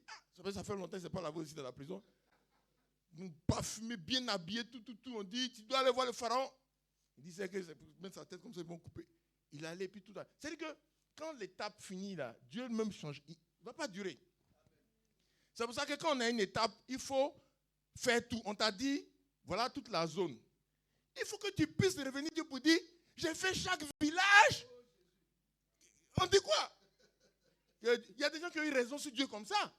ça fait longtemps que c'est pas lavé aussi dans la prison. Donc, parfumé, bien habillé, tout. On dit, tu dois aller voir le pharaon. Il dit, c'est que c'est pour mettre sa tête comme ça, ils vont couper. Il allait, puis tout. C'est-à-dire que quand l'étape finit là, Dieu même change. Il ne va pas durer. C'est pour ça que quand on a une étape, il faut faire tout. On t'a dit, voilà toute la zone. Il faut que tu puisses revenir Dieu pour dire, j'ai fait chaque village. On dit quoi? Il y a des gens qui ont eu raison sur Dieu comme ça.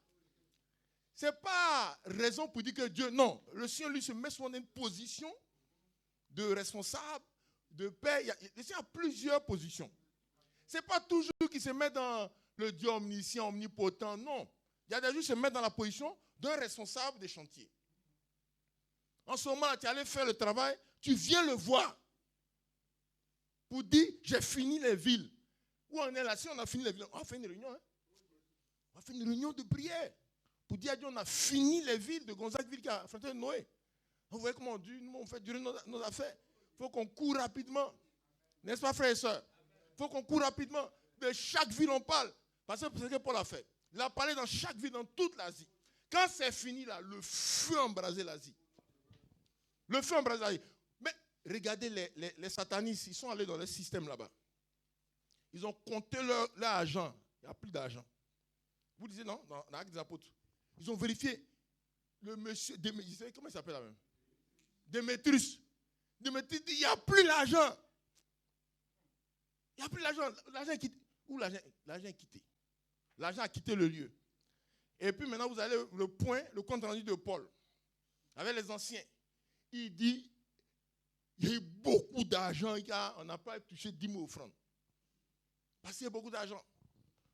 Ce n'est pas raison pour dire que Dieu, non. Le Seigneur, lui, se met sur une position de responsable, de paix. Le Seigneur a plusieurs positions. Ce n'est pas toujours qu'il se met dans le Dieu omniscient, omnipotent, non. Il y a des gens qui se mettent dans la position d'un responsable des chantiers. En ce moment, tu allais faire le travail, tu viens le voir pour dire, j'ai fini les villes. Où on est là? Si on a fini les villes, on va faire une réunion. Hein? On va faire une réunion de prière pour dire à Dieu, on a fini les villes de Gonzague-Ville qui a affronté Noé. Vous voyez comment on fait durer nos affaires. Il faut qu'on court rapidement. N'est-ce pas, frères et sœurs? Il faut qu'on court rapidement. De chaque ville, on parle. Parce que c'est ce que Paul a fait. Il a parlé dans chaque ville, dans toute l'Asie. Quand c'est fini, là, le feu a embrasé l'Asie. Le feu a embrasé l'Asie. Mais regardez les satanistes, ils sont allés dans le système là-bas. Ils ont compté leur argent. Il n'y a plus d'argent. Vous disiez non, dans l'Acte des Apôtres. Ils ont vérifié. Le monsieur, comment il s'appelle là même? Démétrius. Démétrius dit, il n'y a plus l'argent. Il n'y a plus l'argent. L'argent est quitté. Où l'argent est quitté? L'argent a quitté le lieu. Et puis maintenant, vous allez le compte rendu de Paul, avec les anciens. Il dit, il y a eu beaucoup d'argent, on n'a pas touché 10 000 offrandes. Parce qu'il y a beaucoup d'argent.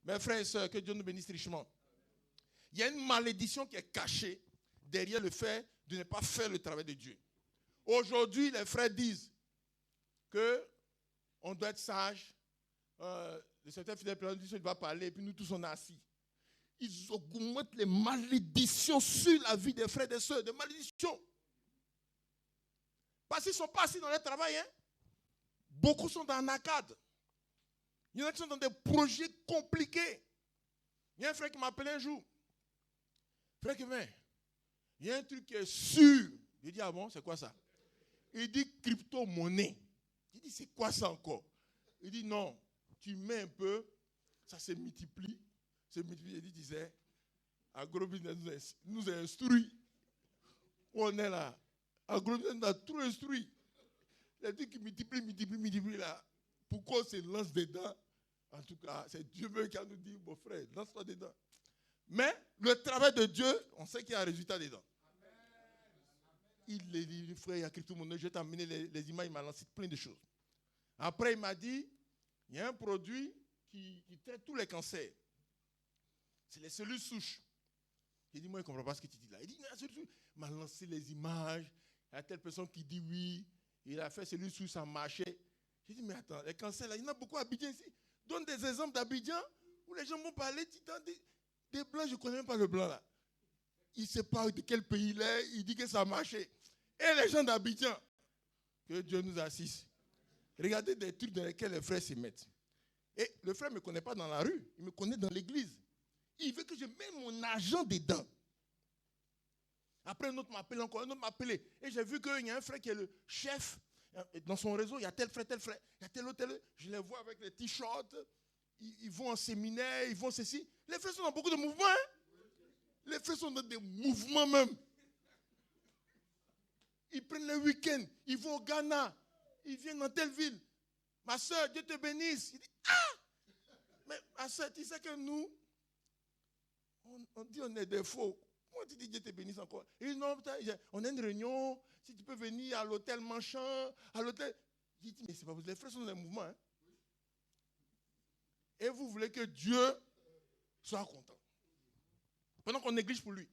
Mes frères et sœurs, que Dieu nous bénisse richement. Il y a une malédiction qui est cachée derrière le fait de ne pas faire le travail de Dieu. Aujourd'hui, les frères disent qu'on doit être sage. Le secrétaire fidèle il va parler, et puis nous tous on est assis. Ils augmentent les malédictions sur la vie des frères et des sœurs, des malédictions. Parce qu'ils ne sont pas assis dans leur travail. Hein? Beaucoup sont dans NACAD. Il y en a qui sont dans des projets compliqués. Il y a un frère qui m'a appelé un jour. Frère Kevin, il y a un truc qui est sûr. Je dis, ah bon, c'est quoi ça? Il dit crypto-monnaie. Je dis, c'est quoi ça encore? Il dit, non, tu mets un peu, ça se multiplie. Il disait, Agrobusiness nous a instruit. On est là. Agrobusiness nous a tout instruit. Les trucs qui multiplient là. Pourquoi on se lance dedans? En tout cas, c'est Dieu même qui a nous dit, mon frère, lance-toi dedans. Mais le travail de Dieu, on sait qu'il y a un résultat dedans. Il dit, frère, il y a crypto monnaie, je vais t'amener les images, il m'a lancé plein de choses. Après, il m'a dit, il y a un produit qui traite tous les cancers. C'est les cellules souches. J'ai dit, moi, je ne comprends pas ce que tu dis là. Il dit, il m'a lancé les images. Il y a telle personne qui dit oui. Il a fait cellules souches, ça marchait. J'ai dit, mais attends, les cancers là, il y en a beaucoup à Abidjan ici. Donne des exemples d'Abidjan où les gens vont parler des blancs, je ne connais même pas le blanc là. Il ne sait pas de quel pays il est, il dit que ça marchait. Et les gens d'Abidjan, que Dieu nous assiste. Regardez des trucs dans lesquels les frères se mettent. Et le frère ne me connaît pas dans la rue, il me connaît dans l'église. Il veut que je mette mon argent dedans. Après, un autre m'appelle encore, un autre m'a appelé. Et j'ai vu qu'il y a un frère qui est le chef. Dans son réseau, il y a tel frère, il y a tel autre. Je les vois avec les t-shirts. Ils vont en séminaire, ils vont ceci. Les frères sont dans beaucoup de mouvements. Hein? Les frères sont dans des mouvements même. Ils prennent le week-end, ils vont au Ghana, ils viennent dans telle ville. Ma soeur, Dieu te bénisse. Il dit, mais ma soeur, tu sais que nous, on dit on est des faux. Comment tu dis Dieu te bénisse encore? Il dit, non, on a une réunion, si tu peux venir à l'hôtel Manchin, à l'hôtel. J'ai dit, mais c'est pas possible, les frères sont dans les mouvements. Hein? Et vous voulez que Dieu soit content. Pendant qu'on néglige pour lui.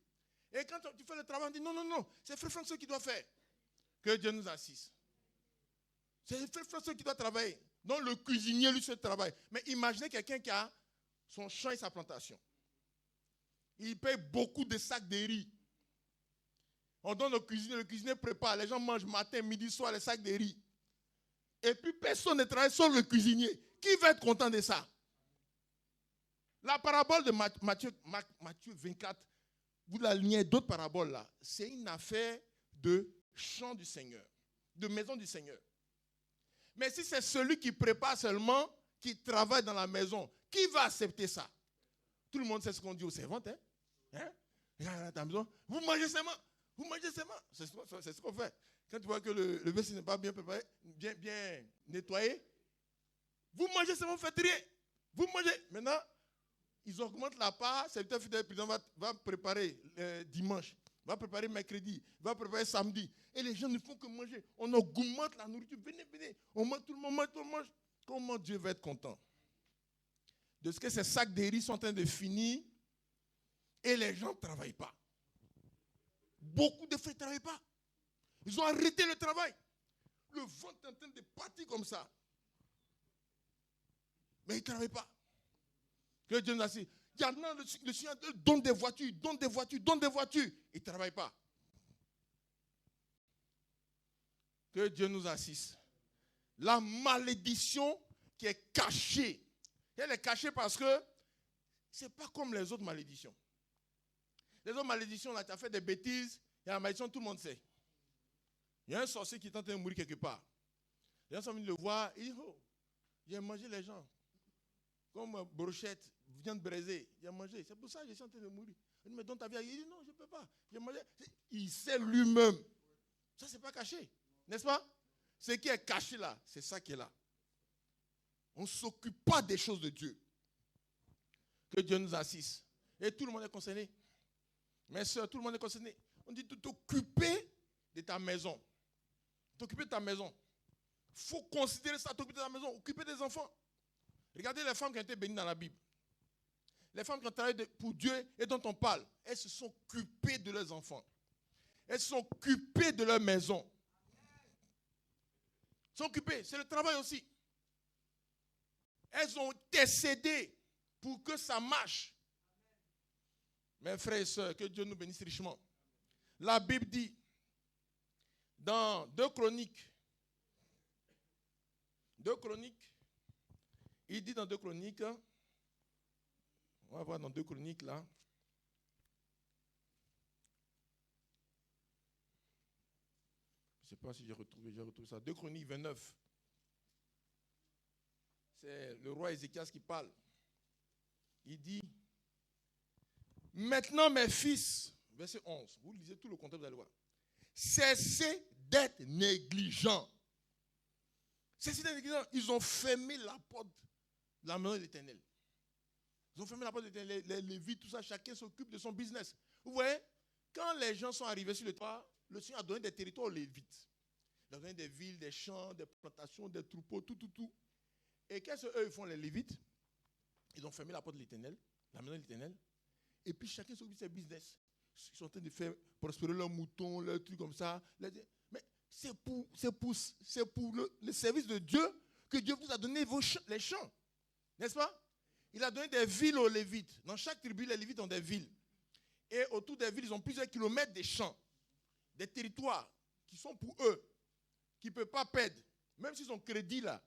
Et quand tu fais le travail, on dit, non, c'est frère François qui doit faire. Que Dieu nous assiste. C'est le frère seul qui doit travailler. Donc le cuisinier, lui, seul travaille. Mais imaginez quelqu'un qui a son champ et sa plantation. Il paye beaucoup de sacs de riz. On donne au cuisinier, le cuisinier prépare. Les gens mangent matin, midi, soir, les sacs de riz. Et puis personne ne travaille sauf le cuisinier. Qui va être content de ça? La parabole de Matthieu 24, vous la lignez d'autres paraboles là. C'est une affaire de champ du Seigneur, de maison du Seigneur. Mais si c'est celui qui prépare seulement, qui travaille dans la maison, qui va accepter ça? Tout le monde sait ce qu'on dit aux servantes. Regarde ta maison, vous mangez seulement. Vous mangez seulement. C'est ce qu'on fait. Quand tu vois que le vaisselle n'est pas bien préparé, bien nettoyé, vous mangez seulement, vous ne faites rien. Vous mangez. Maintenant, ils augmentent la part. C'est peut-être que le président va préparer dimanche, va préparer mercredi, va préparer samedi. Et les gens ne font que manger. On augmente la nourriture. Venez. On mange, tout le monde mange. Comment Dieu va être content de ce que ces sacs de riz sont en train de finir et les gens ne travaillent pas. Beaucoup de frères ne travaillent pas. Ils ont arrêté le travail. Le ventre est en train de partir comme ça. Mais ils ne travaillent pas. Que Dieu nous a dit, il y en a, le Seigneur donne des voitures. Ils ne travaillent pas. Que Dieu nous assiste. La malédiction qui est cachée. Elle est cachée parce que ce n'est pas comme les autres malédictions. Les autres malédictions, là, tu as fait des bêtises, il y a la malédiction, tout le monde sait. Il y a un sorcier qui est en train de mourir quelque part. Les gens sont venus le voir, il dit, oh, j'ai mangé les gens. Comme brochette, viande braisée, il a mangé. C'est pour ça que je suis en train de mourir. Il dit, mais dans ta vie, il dit, non, je ne peux pas. J'ai mangé. Il sait lui-même. Ça, ce n'est pas caché. N'est-ce pas? Ce qui est caché là, c'est ça qui est là. On ne s'occupe pas des choses de Dieu. Que Dieu nous assiste. Et tout le monde est concerné. Mes soeurs, tout le monde est concerné. On dit de t'occuper de ta maison. T'occuper de ta maison. Il faut considérer ça, t'occuper de ta maison. Occuper des enfants. Regardez les femmes qui ont été bénies dans la Bible. Les femmes qui ont travaillé pour Dieu et dont on parle. Elles se sont occupées de leurs enfants. Elles se sont occupées de leur maison. Elles sont occupées. C'est le travail aussi. Elles ont intercédé pour que ça marche. Mes frères et sœurs, que Dieu nous bénisse richement. La Bible dit, dans 2 Chroniques, il dit dans 2 Chroniques, on va voir dans 2 Chroniques là, je ne sais pas si j'ai retrouvé ça, 2 Chroniques 29. C'est le roi Ézéchias qui parle. Il dit, maintenant mes fils, verset 11, vous lisez tout le contexte, vous allez voir. Cessez d'être négligents. Cessez d'être négligents. Ils ont fermé la porte de la maison de l'Éternel. Ils ont fermé la porte de l'Éternel. Les Lévites, tout ça, chacun s'occupe de son business. Vous voyez, quand les gens sont arrivés sur le toit, le Seigneur a donné des territoires aux Lévites. Il a donné des villes, des champs, des plantations, des troupeaux, tout. Et qu'est-ce qu'eux font, les Lévites? Ils ont fermé la porte de l'Éternel, la maison de l'Éternel. Et puis chacun s'occupe de ses business. Ils sont en train de faire prospérer leurs moutons, leurs trucs comme ça. Mais c'est pour le service de Dieu que Dieu vous a donné les champs. N'est-ce pas? Il a donné des villes aux Lévites. Dans chaque tribu, les Lévites ont des villes. Et autour des villes, ils ont plusieurs kilomètres de champs. Des territoires qui sont pour eux, qui ne peuvent pas perdre. Même s'ils ont crédit là,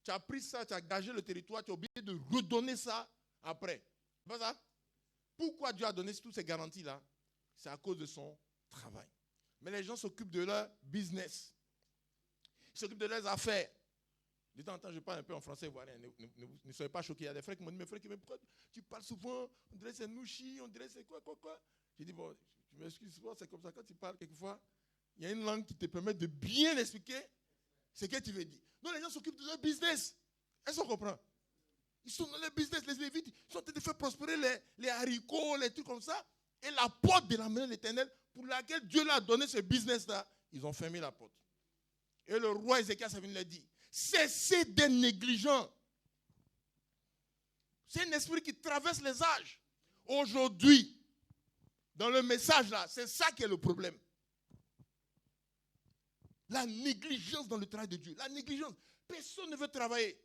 tu as pris ça, tu as gagé le territoire, tu as oublié de redonner ça après. C'est pas ça? Pourquoi Dieu a donné toutes ces garanties-là? C'est à cause de son travail. Mais les gens s'occupent de leur business. Ils s'occupent de leurs affaires. De temps en temps, je parle un peu en français, voilà, ne soyez pas choqués. Il y a des frères qui m'ont dit, mes frères, pourquoi tu parles souvent? On dirait que c'est nouchi, on dirait que c'est quoi. J'ai dit, bon, je m'excuse, c'est comme ça. Quand tu parles, quelquefois, il y a une langue qui te permet de bien expliquer ce que tu veux dire. Donc les gens s'occupent de leur business. Est-ce qu'on comprend? Ils sont dans leur business, les Lévites, ils sont en train de faire prospérer les haricots, les trucs comme ça. Et la porte de la maison de l'Éternel, pour laquelle Dieu leur a donné ce business-là, ils ont fermé la porte. Et le roi Ézéchias a venu leur dire, cessez d'être négligents. C'est un esprit qui traverse les âges. Aujourd'hui, dans le message là, c'est ça qui est le problème. La négligence dans le travail de Dieu. La négligence. Personne ne veut travailler.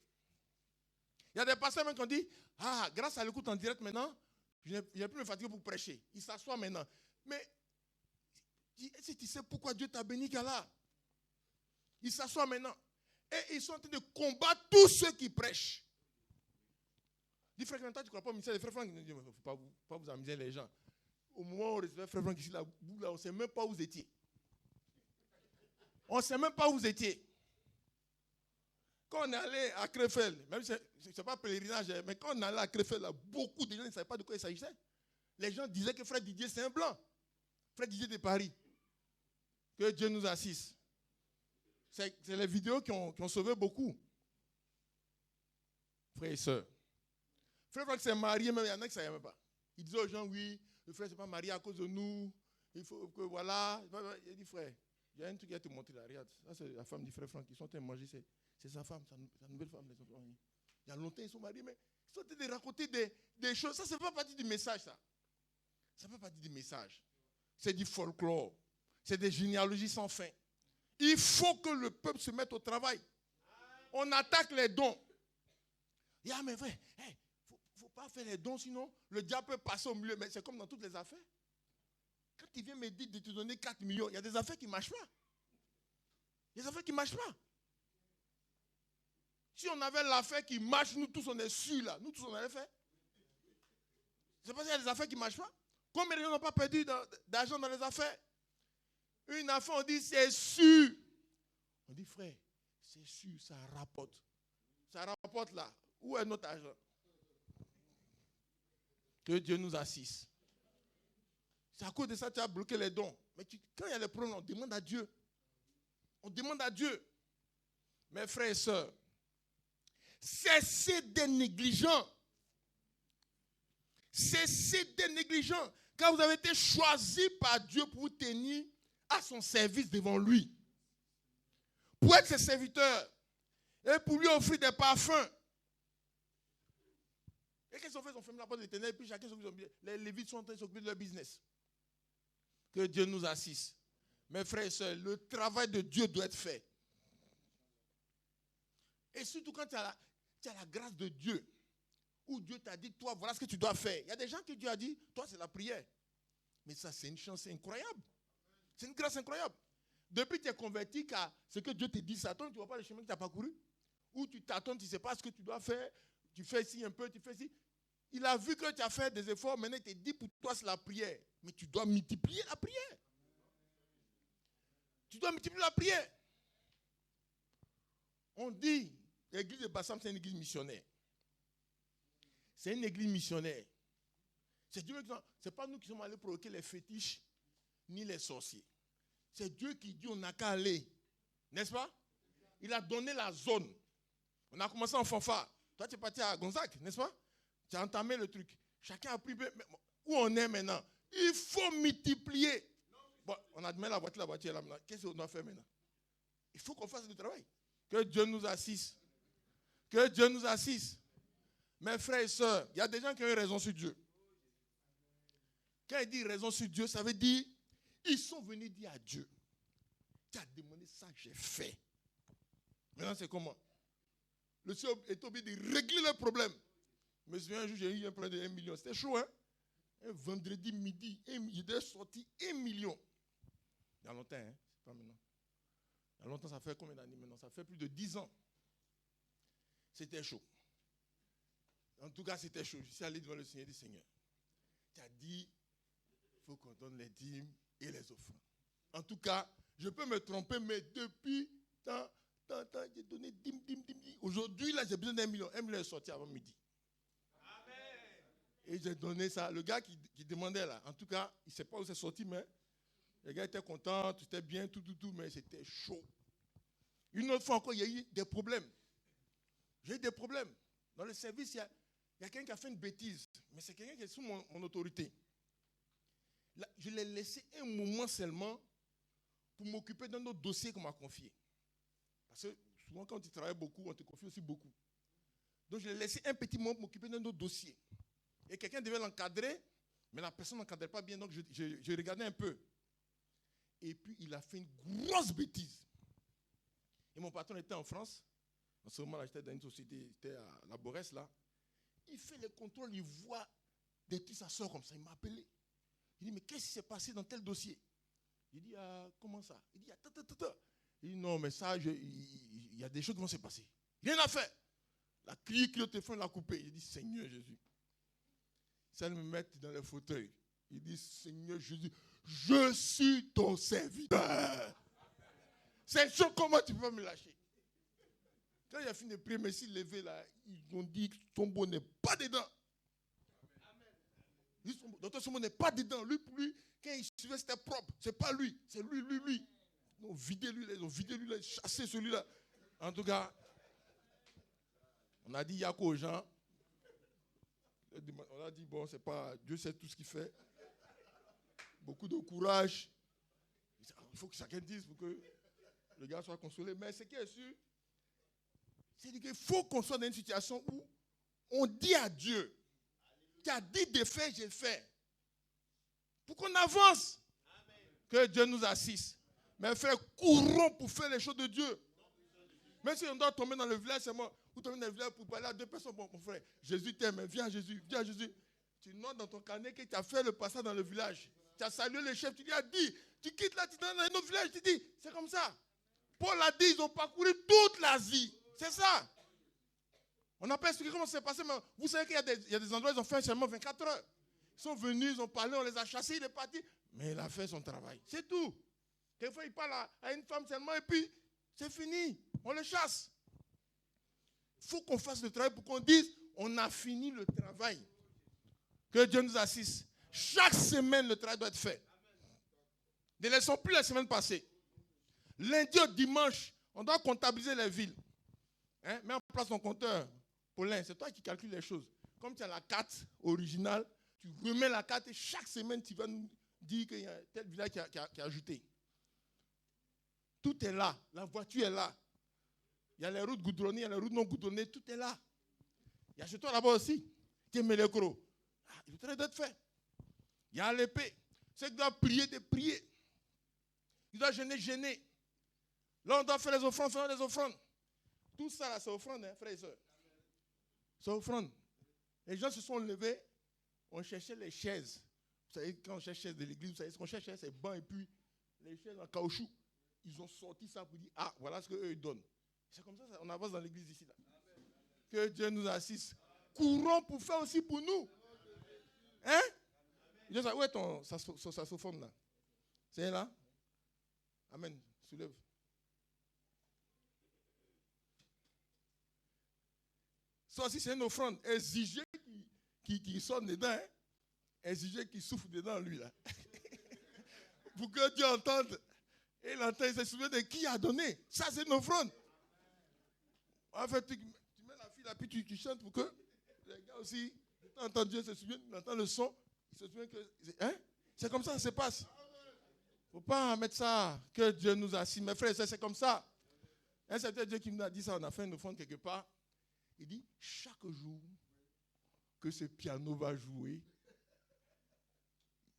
Il y a des pasteurs même qui ont dit, ah, grâce à l'écoute en direct maintenant, je n'ai plus me fatiguer pour prêcher. Il s'assoit maintenant. Mais, si tu sais pourquoi Dieu t'a béni, Gala, il s'assoit maintenant. Et ils sont en train de combattre tous ceux qui prêchent. Dis, frère, quand tu ne crois pas au ministère des frères Franck, il ne faut pas vous amuser les gens. Au moment où on recevait frère Franck ici, là, on ne sait même pas où vous étiez. On ne sait même pas où vous étiez. Quand on est allé à Krefeld, même si ce n'est pas pèlerinage, mais quand on est allé à Krefeld, là, beaucoup de gens ne savaient pas de quoi il s'agissait. Les gens disaient que frère Didier, c'est un blanc. Frère Didier de Paris. Que Dieu nous assiste. C'est les vidéos qui ont sauvé beaucoup. Frères et sœurs. Frère Franck s'est marié, même il y en a qui ne savaient même pas. Il disait aux gens, oui, le frère ne s'est pas marié à cause de nous. Il faut que, voilà. Il a dit, frère, il y a un truc qui a te montré là. Regarde, ça c'est la femme du frère Franck. Ils sont en train de manger, c'est sa femme, sa nouvelle femme. Il y a longtemps, ils sont mariés, mais ils sont en train de raconter des choses. Ça, ça ne fait pas partie du message, ça. Ça ne fait pas partie du message. C'est du folklore. C'est des généalogies sans fin. Il faut que le peuple se mette au travail. On attaque les dons. Il y a, mais vrai, il ne faut pas faire les dons, sinon le diable peut passer au milieu. Mais c'est comme dans toutes les affaires. Quand il vient me dire de te donner 4 millions, il y a des affaires qui ne marchent pas. Il y a des affaires qui ne marchent pas. Si on avait l'affaire qui marche, nous tous on est sûrs là. Nous tous on avait fait. C'est parce qu'il y a des affaires qui ne marchent pas. Combien de gens n'ont pas perdu d'argent dans les affaires? Une affaire, on dit c'est sûr. On dit frère, c'est sûr, ça rapporte. Ça rapporte là. Où est notre argent? Que Dieu nous assiste. C'est à cause de ça que tu as bloqué les dons. Mais quand il y a des problèmes, on demande à Dieu. On demande à Dieu. Mes frères et sœurs, cessez d'être négligents. Cessez d'être négligents. Car vous avez été choisi par Dieu pour vous tenir à son service devant lui. Pour être ses serviteurs. Et pour lui offrir des parfums. Et qu'est-ce qu'ils ont fait? Ils ont fermé la porte de l'Éternel. Et puis chacun s'occupe de son business. Les Lévites sont en train de s'occuper de leur business. Que Dieu nous assiste. Mes frères et sœurs, le travail de Dieu doit être fait. Et surtout quand tu as la grâce de Dieu. Où Dieu t'a dit, toi, voilà ce que tu dois faire. Il y a des gens que Dieu a dit, toi, c'est la prière. Mais ça, c'est une chance incroyable. C'est une grâce incroyable. Depuis que tu es converti, car ce que Dieu te dit, ça tombe, tu ne vois pas le chemin que tu n'as pas couru. Ou tu t'attends, tu ne sais pas ce que tu dois faire. Tu fais ici un peu, tu fais ici. Il a vu que tu as fait des efforts, maintenant il te dit, pour toi, c'est la prière. Mais tu dois multiplier la prière. Tu dois multiplier la prière. On dit, l'église de Bassam, c'est une église missionnaire. C'est une église missionnaire. C'est Dieu qui... C'est pas nous qui sommes allés provoquer les fétiches ni les sorciers. C'est Dieu qui dit on n'a qu'à aller. N'est-ce pas? Il a donné la zone. On a commencé en fanfare. Toi, tu es parti à Gonzague, n'est-ce pas? Tu as entamé le truc. Chacun a pris... Où on est maintenant? Il faut multiplier. Bon, on a mis la voiture est là maintenant. Qu'est-ce qu'on doit faire maintenant? Il faut qu'on fasse du travail. Que Dieu nous assiste. Que Dieu nous assiste. Mes frères et sœurs, il y a des gens qui ont eu raison sur Dieu. Quand il dit raison sur Dieu, ça veut dire, ils sont venus dire à Dieu, tu as demandé ça, j'ai fait. Maintenant, c'est comment? Le Seigneur est obligé de régler le problème. Je me souviens un jour, j'ai eu un plein de 1 million. C'était chaud, hein? Un vendredi midi, il est sorti 1 million. Il y a longtemps, hein? C'est pas maintenant. Il y a longtemps, ça fait combien d'années maintenant? Ça fait plus de 10 ans. C'était chaud. En tout cas, c'était chaud. Je suis allé devant le Seigneur des Seigneurs. Tu as dit, il faut qu'on donne les dîmes et les offrandes. En tout cas, je peux me tromper, mais depuis tant, j'ai donné dîmes. Aujourd'hui, là, j'ai besoin d'1 million. 1 million est sorti avant midi. Amen. Et j'ai donné ça. Le gars qui demandait là, en tout cas, il ne sait pas où c'est sorti, mais le gars était content, tout était bien, tout, mais c'était chaud. Une autre fois encore, il y a eu des problèmes. J'ai eu des problèmes. Dans le service, il y a quelqu'un qui a fait une bêtise, mais c'est quelqu'un qui est sous mon autorité. Là, je l'ai laissé un moment seulement pour m'occuper d'un autre dossier qu'on m'a confié. Parce que souvent, quand tu travailles beaucoup, on te confie aussi beaucoup. Donc, je l'ai laissé un petit moment pour m'occuper d'un autre dossier. Et quelqu'un devait l'encadrer, mais la personne n'encadrait pas bien, donc je regardais un peu. Et puis, il a fait une grosse bêtise. Et mon patron était en France. En ce moment-là, j'étais dans une société, j'étais à la Borès, là. Il fait les contrôles, il voit des trucs, ça sort comme ça. Il m'a appelé. Il dit, mais qu'est-ce qui s'est passé dans tel dossier? Il dit, comment ça? Il dit, Il dit, non, mais ça, il y a des choses qui vont se passer. Rien à faire. La crié au téléphone, l'a coupé. Il dit, Seigneur Jésus. Ça me met dans le fauteuil. Il dit, Seigneur Jésus, je suis ton serviteur. C'est chaud, comment tu peux me lâcher? Quand il a fini de prier, mais s'il levait là, ils ont dit que son mot n'est pas dedans. Docteur Somo n'est pas dedans. Lui, pour lui, quand il suivait, c'était propre. C'est pas lui, c'est lui. Ils ont vidé lui, ils ont chassé celui-là. En tout cas, on a dit Yako aux gens. On a dit, bon, c'est pas, Dieu sait tout ce qu'il fait. Beaucoup de courage. Il faut que chacun dise pour que le gars soit consolé. Mais ce qui est sûr, c'est qu'il faut qu'on soit dans une situation où on dit à Dieu, tu as dit de faire, j'ai fait. Pour qu'on avance. Amen. Que Dieu nous assiste. Mais frère, courons pour faire les choses de Dieu. Même si on doit tomber dans le village, c'est moi. Vous tombez dans le village pour parler à deux personnes. Bon, mon frère, Jésus t'aime, viens Jésus. Tu notes dans ton carnet que tu as fait le passage dans le village. Tu as salué le chef, tu lui as dit. Tu quittes là, tu es dans un autre village, tu dis, c'est comme ça. Paul a dit, ils ont parcouru toute l'Asie. C'est ça. On n'a pas expliqué comment ça s'est passé, mais vous savez qu'il y a des endroits où ils ont fait seulement 24 heures. Ils sont venus, ils ont parlé, on les a chassés, il est parti. Mais il a fait son travail. C'est tout. Quelquefois, il parle à une femme seulement et puis c'est fini. On le chasse. Il faut qu'on fasse le travail pour qu'on dise, on a fini le travail. Que Dieu nous assiste. Chaque semaine, le travail doit être fait. Ne laissons plus la semaine passée. Lundi au dimanche, on doit comptabiliser les villes. Hein? Mets en place ton compteur. Paulin, c'est toi qui calcules les choses. Comme tu as la carte originale, tu remets la carte et chaque semaine, tu vas nous dire qu'il y a tel village qui a ajouté. Tout est là. La voiture est là. Il y a les routes goudronnées, il y a les routes non goudronnées. Tout est là. Il y a chez toi là-bas aussi. Qui met le croc. Il est en train d'être fait. Il y a l'épée. Ceux qui doivent prier, de prier. Ils doivent jeûner. Là, on doit faire les offrandes, faire les offrandes. Tout ça, là, c'est offrande, hein, frères et sœurs. C'est offrande. Les gens se sont levés, on cherchait les chaises. Vous savez, quand on cherche les chaises de l'église, vous savez, ce qu'on cherchait, c'est bancs et puis les chaises en caoutchouc. Ils ont sorti ça pour dire, voilà ce qu'eux ils donnent. C'est comme ça, on avance dans l'église ici. Là. Que Dieu nous assiste. Courons pour faire aussi pour nous. Hein? Dieu, où est ton saxophone là? C'est là? Amen. Soulève. Ça aussi, c'est une offrande. Exiger qu'il sonne dedans. Hein? Exiger qu'il souffle dedans, lui, là. Pour que Dieu entende. Et il entend, il se souvient de qui a donné. Ça, c'est une offrande. En fait, tu mets la fille là, puis tu chantes pour que les gars aussi, entendent Dieu, se souviennent, ils entendent le son, ils se souviennent que... Hein? C'est comme ça que ça se passe. Il ne faut pas mettre ça, que Dieu nous assiste. Mes frères, c'est comme ça. Un certain Dieu qui nous a dit ça, on a fait une offrande quelque part. Il dit, chaque jour que ce piano va jouer,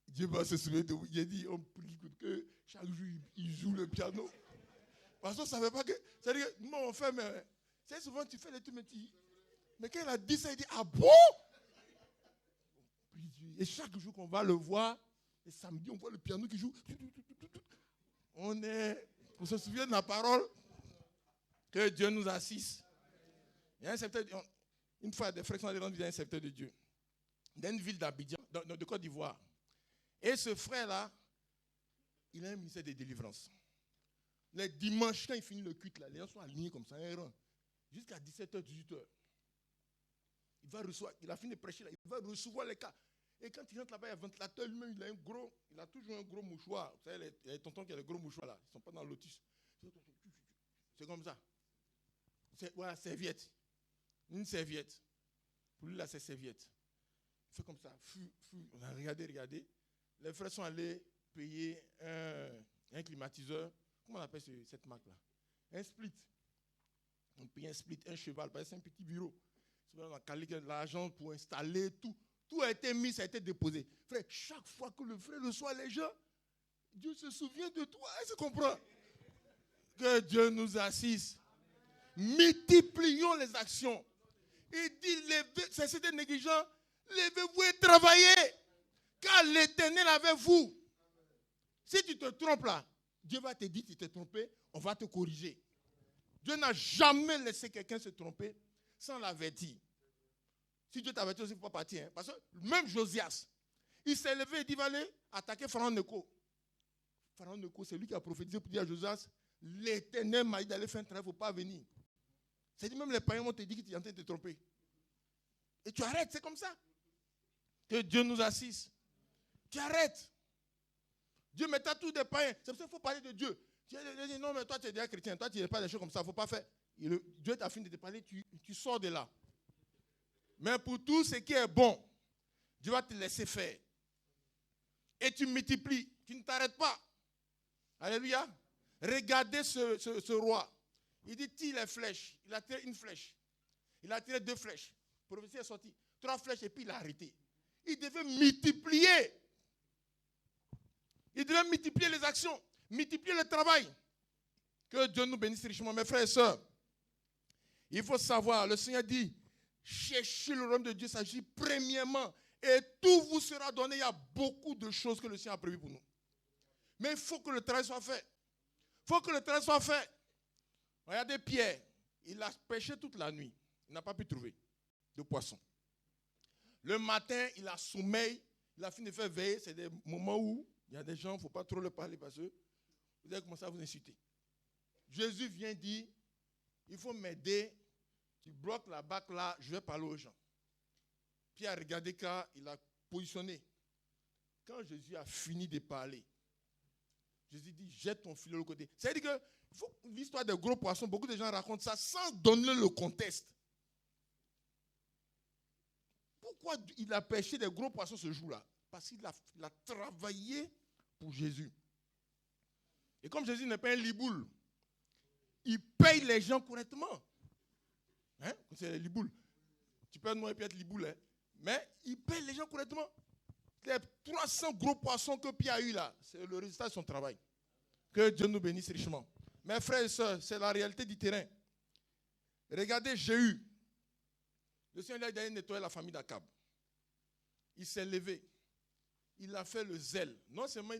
Dieu va se souvenir de vous. Il a dit, on prie que chaque jour, il joue le piano. Parce qu'on ne savait pas que... C'est-à-dire que nous, on fait, mais... C'est souvent, tu fais les trucs, mais quand il a dit ça, il dit, ah bon? Et chaque jour qu'on va le voir, et samedi, on voit le piano qui joue. On se souvient de la parole. Que Dieu nous assiste. Il y a un serviteur, une fois, des frères sont allés rendre un serviteur de Dieu. Dans une ville d'Abidjan, de Côte d'Ivoire. Et ce frère-là, il a un ministère de délivrance. Les dimanches, quand il finit le culte, là, les gens sont alignés comme ça, un rang. Jusqu'à 17h, 18h. Il a fini de prêcher là, il va recevoir les cas. Et quand il rentre là-bas, il y a un ventilateur, lui-même, il a toujours un gros mouchoir. Vous savez, les tontons qui ont les gros mouchoirs là, ils ne sont pas dans le lotus. C'est comme ça. Voilà, serviette. Une serviette. Pour lui, là, c'est serviette. Il fait comme ça. On a regardé. Les frères sont allés payer un climatiseur. Comment on appelle cette marque-là? Un split. On paye un split, un cheval, c'est un petit bureau. On a calé l'argent pour installer tout. Tout a été mis, ça a été déposé. Frère, chaque fois que le frère reçoit les gens, Dieu se souvient de toi. Est-ce que tu comprends? Que Dieu nous assiste. Multiplions les actions. Il dit, cessez d'être négligents, levez-vous et travaillez. Car l'Éternel est avec vous. Si tu te trompes là, Dieu va te dire, tu t'es trompé, on va te corriger. Dieu n'a jamais laissé quelqu'un se tromper sans l'avertir. Si Dieu t'avertit aussi, il ne faut pas partir. Hein, parce que même Josias, il s'est levé et dit, va aller attaquer Pharaon Necho. Pharaon Necho, c'est lui qui a prophétisé pour dire à Josias, l'Éternel m'a dit d'aller faire un travail, il ne faut pas venir. C'est dit, même les païens vont te dire que tu es en train de te tromper. Et tu arrêtes, c'est comme ça. Que Dieu nous assiste. Tu arrêtes. Dieu met à tous des païens. C'est pour ça qu'il faut parler de Dieu. Tu dis, non, mais toi, tu es déjà chrétien. Toi, tu n'es pas des choses comme ça. Il ne faut pas faire. Dieu t'a fini de te parler, tu sors de là. Mais pour tout ce qui est bon, Dieu va te laisser faire. Et tu multiplies. Tu ne t'arrêtes pas. Alléluia. Regardez ce roi. Il dit, tire les flèches. Il a tiré une flèche. Il a tiré 2 flèches. Le prophétie est sorti. 3 flèches et puis il a arrêté. Il devait multiplier. Il devait multiplier les actions. Multiplier le travail. Que Dieu nous bénisse richement. Mes frères et sœurs, il faut savoir, le Seigneur dit, cherchez le royaume de Dieu, s'agit premièrement, et tout vous sera donné. Il y a beaucoup de choses que le Seigneur a prévues pour nous. Mais il faut que le travail soit fait. Il faut que le travail soit fait. Regardez Pierre, il a pêché toute la nuit. Il n'a pas pu trouver de poisson. Le matin, il a sommeil. Il a fini de faire veiller. C'est des moments où il y a des gens, il ne faut pas trop leur parler parce que vous allez commencer à vous insulter. Jésus vient dire, il faut m'aider. Tu bloques la bac là, je vais parler aux gens. Pierre a regardé car il a positionné. Quand Jésus a fini de parler, Jésus dit, jette ton filet de l'autre côté. C'est-à-dire que l'histoire des gros poissons, beaucoup de gens racontent ça sans donner le contexte. Pourquoi il a pêché des gros poissons ce jour-là? Parce qu'il a travaillé pour Jésus. Et comme Jésus n'est pas un liboule, il paye les gens correctement. Hein? C'est les liboules. Tu peux nous être liboule. Hein? Mais il paye les gens correctement. Les 300 gros poissons que Pierre a eu là, c'est le résultat de son travail. Que Dieu nous bénisse richement. Mes frères et sœurs, c'est la réalité du terrain. Regardez Jéhu. Le Seigneur a d'aller nettoyer la famille d'Akab. Il s'est levé. Il a fait le zèle. Non seulement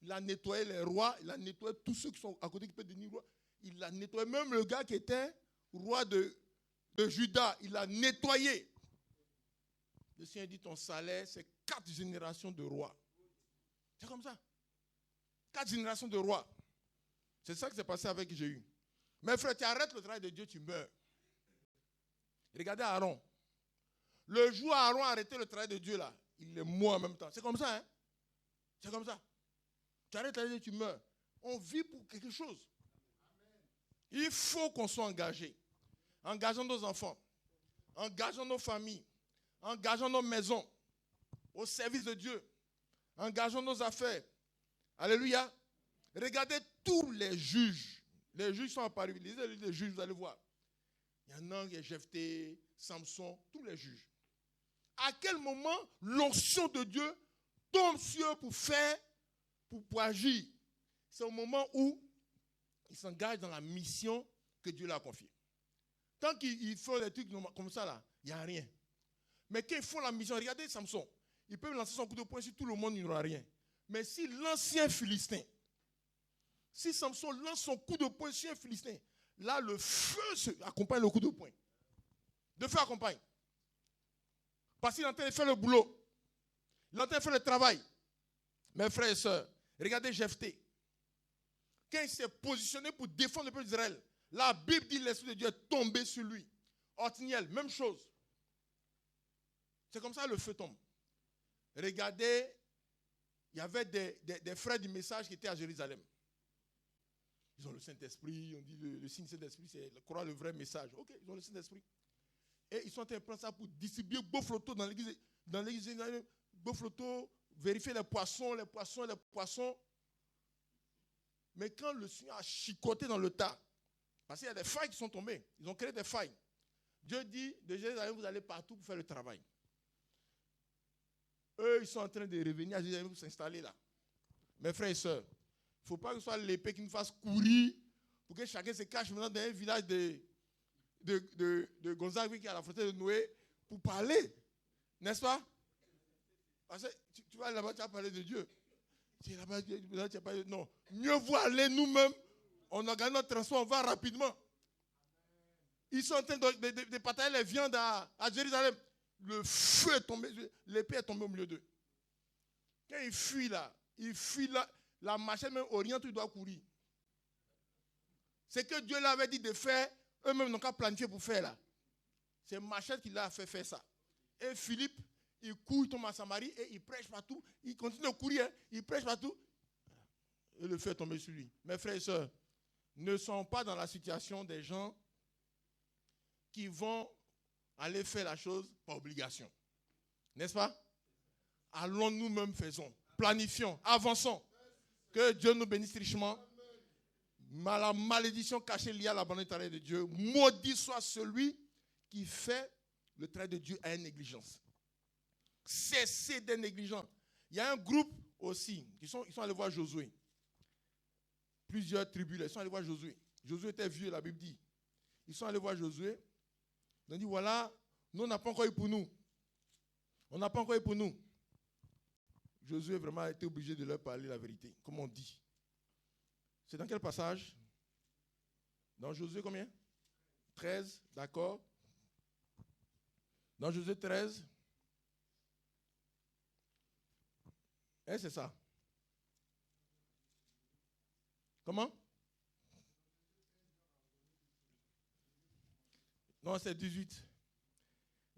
il a nettoyé les rois, il a nettoyé tous ceux qui sont à côté qui peuvent devenir rois. Il a nettoyé même le gars qui était roi de Juda. Il a nettoyé. Le Seigneur dit, ton salaire, c'est 4 générations de rois. C'est comme ça. 4 générations de rois. C'est ça qui s'est passé avec Jéhu. Mais frère, tu arrêtes le travail de Dieu, tu meurs. Regardez Aaron. Le jour où Aaron a arrêté le travail de Dieu, là, il est mort en même temps. C'est comme ça, hein? C'est comme ça. Tu arrêtes le travail de Dieu, tu meurs. On vit pour quelque chose. Il faut qu'on soit engagé. Engageons nos enfants. Engageons nos familles. Engageons nos maisons au service de Dieu. Engageons nos affaires. Alléluia. Regardez tous les juges. Les juges sont apparus. Lisez les juges, vous allez voir. Il y en a un qui est Jephthé, Samson, tous les juges. À quel moment l'onction de Dieu tombe sur eux pour faire, pour agir? C'est au moment où ils s'engagent dans la mission que Dieu leur a confiée. Tant qu'ils font des trucs comme ça, là, il n'y a rien. Mais quand ils font la mission, regardez Samson. Il peut lancer son coup de poing sur tout le monde, il n'y aura rien. Mais si l'ancien Philistin, si Samson lance son coup de poing sur un Philistin, là, le feu accompagne le coup de poing. Le feu accompagne. Parce qu'il est en train de faire le boulot. Il est en train de faire le travail. Mes frères et sœurs, regardez Jephthé. Quand il s'est positionné pour défendre le peuple d'Israël, la Bible dit que l'Esprit de Dieu est tombé sur lui. Othniel, même chose. C'est comme ça que le feu tombe. Regardez, il y avait des frères du message qui étaient à Jérusalem. Ils ont le Saint-Esprit, on dit le signe du Saint-Esprit, c'est croire le vrai message. Ok, ils ont le Saint-Esprit. Et ils sont en train de prendre ça pour distribuer Beaufloto dans l'église. Dans l'église, Beaufloto, vérifier les poissons. Mais quand le Seigneur a chicoté dans le tas, parce qu'il y a des failles qui sont tombées, ils ont créé des failles. Dieu dit, de Jérusalem, vous allez partout pour faire le travail. Eux, ils sont en train de revenir à Jérusalem pour s'installer là. Mes frères et sœurs, il ne faut pas que ce soit l'épée qui nous fasse courir pour que chacun se cache maintenant dans un village de Gonzague qui est à la frontière de Noé pour parler. N'est-ce pas? Parce que tu vas là-bas, tu vas parler de Dieu. Tu es là-bas, tu vas parler de... Non. Mieux vaut aller nous-mêmes. On organise notre transport, on va rapidement. Ils sont en train de partager les viandes à Jérusalem. Le feu est tombé, l'épée est tombée au milieu d'eux. Quand ils fuient là, la machette même orient, il doit courir. C'est que Dieu leur avait dit de faire, eux-mêmes n'ont qu'à planifier pour faire là. C'est Machette qui leur a fait faire ça. Et Philippe, il court, il tombe à Samarie et il prêche partout. Il continue de courir, il prêche partout. Et le feu est tombé sur lui. Mes frères et sœurs, ne sont pas dans la situation des gens qui vont aller faire la chose par obligation. N'est-ce pas? Allons nous-mêmes, faisons. Planifions, avançons. Que Dieu nous bénisse richement. La malédiction cachée liée à l'abandon du travail de Dieu. Maudit soit celui qui fait le travail de Dieu à une négligence. Cessez d'être négligents. Il y a un groupe aussi, ils sont allés voir Josué. Plusieurs tribus, ils sont allés voir Josué. Josué était vieux, la Bible dit. Ils sont allés voir Josué. Ils ont dit, voilà, nous, on n'a pas encore eu pour nous. On n'a pas encore eu pour nous. Josué vraiment a été obligé de leur parler la vérité, comme on dit. C'est dans quel passage? Dans Josué combien? 13, d'accord. Dans Josué 13. C'est ça. Comment? Non, c'est 18.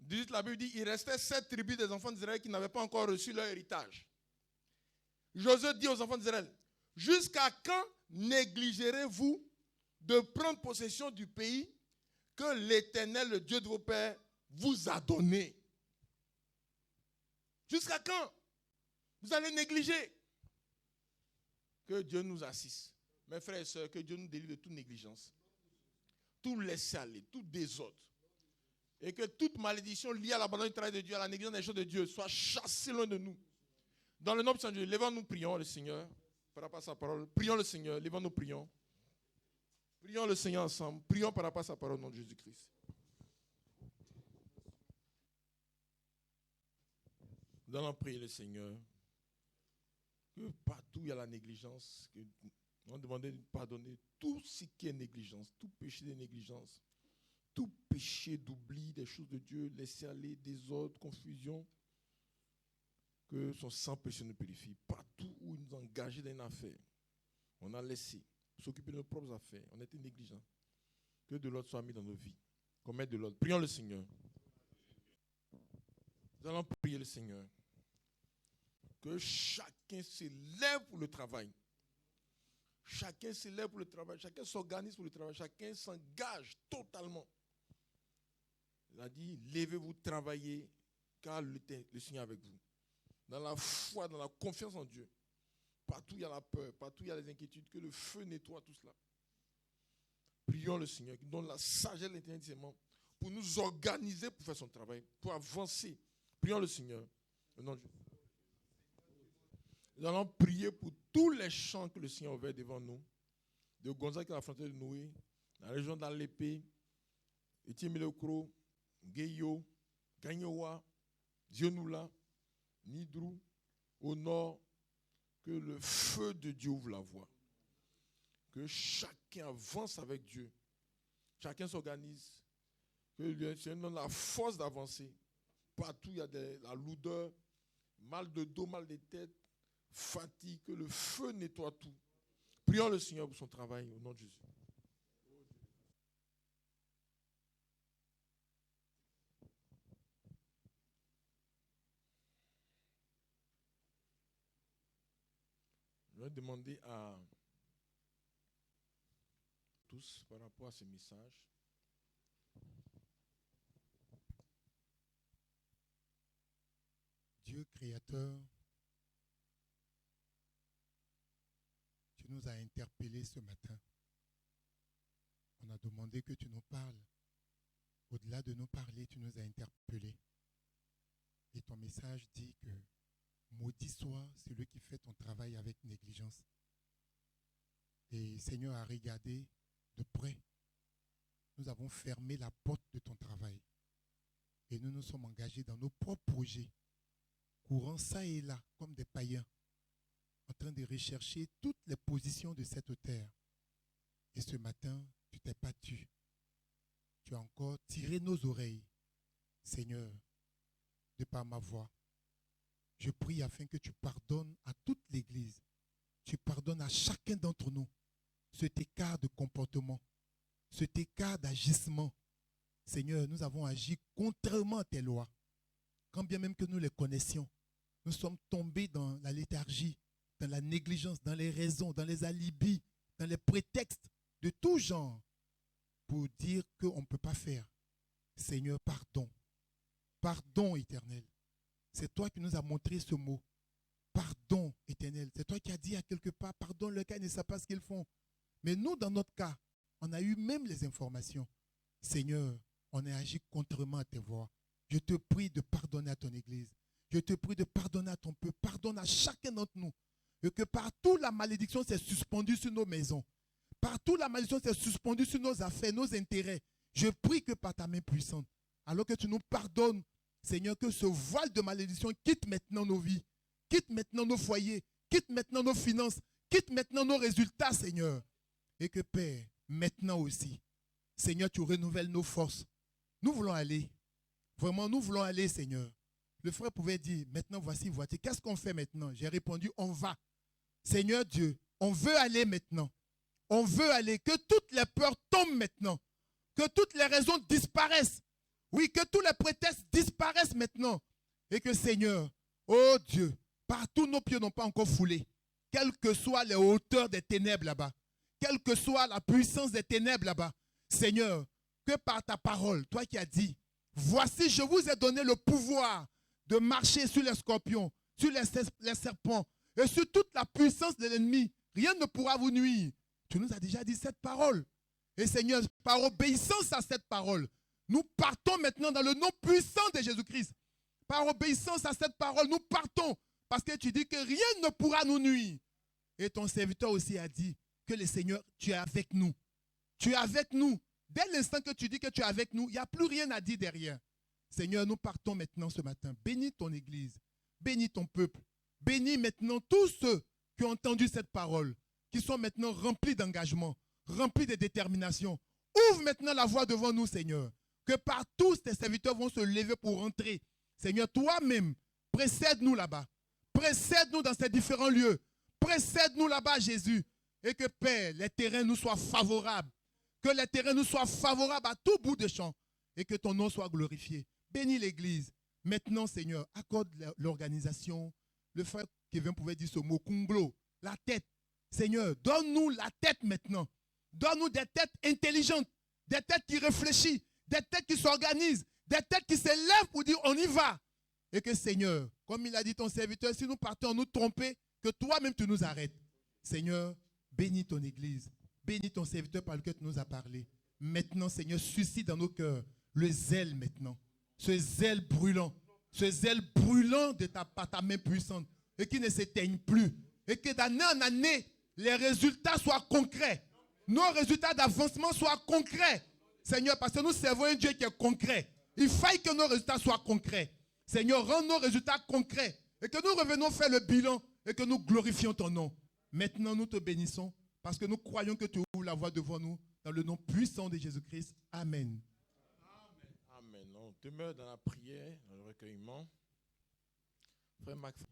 18, la Bible dit, il restait 7 tribus des enfants d'Israël qui n'avaient pas encore reçu leur héritage. Josué dit aux enfants d'Israël, jusqu'à quand négligerez-vous de prendre possession du pays que l'Éternel, le Dieu de vos pères, vous a donné? Jusqu'à quand vous allez négliger? Que Dieu nous assiste. Mes frères et sœurs, que Dieu nous délivre de toute négligence, tout laisser aller, tout désordre. Et que toute malédiction liée à l'abandon du travail de Dieu, à la négligence des choses de Dieu, soit chassée loin de nous. Dans le nom de Dieu, levons-nous, prions le Seigneur, par rapport à sa parole. Prions le Seigneur, levons-nous, prions. Prions le Seigneur ensemble. Prions par rapport à sa parole au nom de Jésus-Christ. Nous allons prier le Seigneur. Que partout il y a la négligence, que nous allons demander de pardonner tout ce qui est négligence, tout péché de négligence, tout péché d'oubli des choses de Dieu, laisser aller, désordre, confusion. Que son sang précieux nous purifie. Partout où il nous a engagés dans une affaire, on a laissé s'occuper de nos propres affaires, on a été négligents. Que de l'ordre soit mis dans nos vies. Qu'on mette de l'ordre. Prions le Seigneur. Nous allons prier le Seigneur. Que chacun se lève pour le travail. Chacun se lève pour le travail. Chacun s'organise pour le travail. Chacun s'engage totalement. Il a dit, levez-vous, travaillez, car le Seigneur est avec vous. Dans la foi, dans la confiance en Dieu. Partout il y a la peur, partout il y a les inquiétudes, que le feu nettoie tout cela. Prions le Seigneur qui donne la sagesse et l'intelligence pour nous organiser pour faire son travail, pour avancer. Prions le Seigneur. Au nom de Dieu. Nous allons prier pour tous les champs que le Seigneur a ouverts devant nous. De Gonzague à la frontière de Noé, la région d'Alépé, Etiemilokro, Gueyo, Gagnoa, Dionoula, Nidrou, au nord, que le feu de Dieu ouvre la voie. Que chacun avance avec Dieu. Chacun s'organise. Que le Seigneur donne la force d'avancer. Partout il y a la lourdeur, mal de dos, mal de tête, fatigue. Que le feu nettoie tout. Prions le Seigneur pour son travail au nom de Jésus. Je vais demander à tous par rapport à ce message. Dieu créateur, tu nous as interpellés ce matin. On a demandé que tu nous parles. Au-delà de nous parler, tu nous as interpellés. Et ton message dit que maudit soit celui qui fait ton travail avec négligence. Et Seigneur a regardé de près. Nous avons fermé la porte de ton travail. Et nous nous sommes engagés dans nos propres projets, courant ça et là, comme des païens, en train de rechercher toutes les positions de cette terre. Et ce matin, tu t'es battu. Tu as encore tiré nos oreilles. Seigneur, de par ma voix, je prie afin que tu pardonnes à toute l'Église. Tu pardonnes à chacun d'entre nous cet écart de comportement, cet écart d'agissement. Seigneur, nous avons agi contrairement à tes lois. Quand bien même que nous les connaissions, nous sommes tombés dans la léthargie, dans la négligence, dans les raisons, dans les alibis, dans les prétextes de tout genre pour dire qu'on ne peut pas faire. Seigneur, pardon. Pardon éternel. C'est toi qui nous as montré ce mot. Pardon éternel. C'est toi qui as dit à quelque part, pardonne le cas, ils ne savent pas ce qu'ils font. Mais nous, dans notre cas, on a eu même les informations. Seigneur, on a agi contrairement à tes voies. Je te prie de pardonner à ton Église. Je te prie de pardonner à ton peuple. Pardonne à chacun d'entre nous. Et que partout la malédiction s'est suspendue sur nos maisons. Partout la malédiction s'est suspendue sur nos affaires, nos intérêts. Je prie que par ta main puissante, alors que tu nous pardonnes, Seigneur, que ce voile de malédiction quitte maintenant nos vies, quitte maintenant nos foyers, quitte maintenant nos finances, quitte maintenant nos résultats, Seigneur. Et que Père, maintenant aussi, Seigneur, tu renouvelles nos forces. Nous voulons aller. Vraiment, nous voulons aller, Seigneur. Le frère pouvait dire, maintenant voici, voici. Qu'est-ce qu'on fait maintenant? J'ai répondu, on va. Seigneur Dieu, on veut aller maintenant. On veut aller. Que toutes les peurs tombent maintenant. Que toutes les raisons disparaissent. Oui, que tous les prétextes disparaissent maintenant. Et que Seigneur, oh Dieu, partout nos pieds n'ont pas encore foulé. Quelles que soient les hauteurs des ténèbres là-bas. Quelle que soit la puissance des ténèbres là-bas. Seigneur, que par ta parole, toi qui as dit, voici, je vous ai donné le pouvoir de marcher sur les scorpions, sur les serpents et sur toute la puissance de l'ennemi. Rien ne pourra vous nuire. Tu nous as déjà dit cette parole. Et Seigneur, par obéissance à cette parole, nous partons maintenant dans le nom puissant de Jésus-Christ. Par obéissance à cette parole, nous partons parce que tu dis que rien ne pourra nous nuire. Et ton serviteur aussi a dit que le Seigneur, tu es avec nous. Tu es avec nous. Dès l'instant que tu dis que tu es avec nous, il n'y a plus rien à dire derrière. Seigneur, nous partons maintenant ce matin. Bénis ton Église. Bénis ton peuple. Bénis maintenant tous ceux qui ont entendu cette parole, qui sont maintenant remplis d'engagement, remplis de détermination. Ouvre maintenant la voie devant nous, Seigneur. Que par tous tes serviteurs vont se lever pour rentrer. Seigneur, toi-même, précède-nous là-bas. Précède-nous dans ces différents lieux. Précède-nous là-bas, Jésus. Et que, Père, les terrains nous soient favorables. Que les terrains nous soient favorables à tout bout de champ. Et que ton nom soit glorifié. Bénis l'Église. Maintenant, Seigneur, accorde l'organisation. Le frère Kevin pouvait dire ce mot, Kunglo, la tête. Seigneur, donne-nous la tête maintenant. Donne-nous des têtes intelligentes, des têtes qui réfléchissent, des têtes qui s'organisent, des têtes qui s'élèvent pour dire on y va. Et que Seigneur, comme il a dit ton serviteur, si nous partons nous tromper, que toi-même tu nous arrêtes. Seigneur, bénis ton Église. Bénis ton serviteur par lequel tu nous as parlé. Maintenant, Seigneur, suscite dans nos cœurs le zèle maintenant. Ce zèle brûlant de par ta main puissante et qui ne s'éteigne plus. Et que d'année en année, les résultats soient concrets. Nos résultats d'avancement soient concrets. Seigneur, parce que nous servons un Dieu qui est concret. Il faille que nos résultats soient concrets. Seigneur, rends nos résultats concrets. Et que nous revenons faire le bilan et que nous glorifions ton nom. Maintenant, nous te bénissons parce que nous croyons que tu ouvres la voie devant nous dans le nom puissant de Jésus-Christ. Amen. Amen. On demeure dans la prière, dans le recueillement. Frère Max.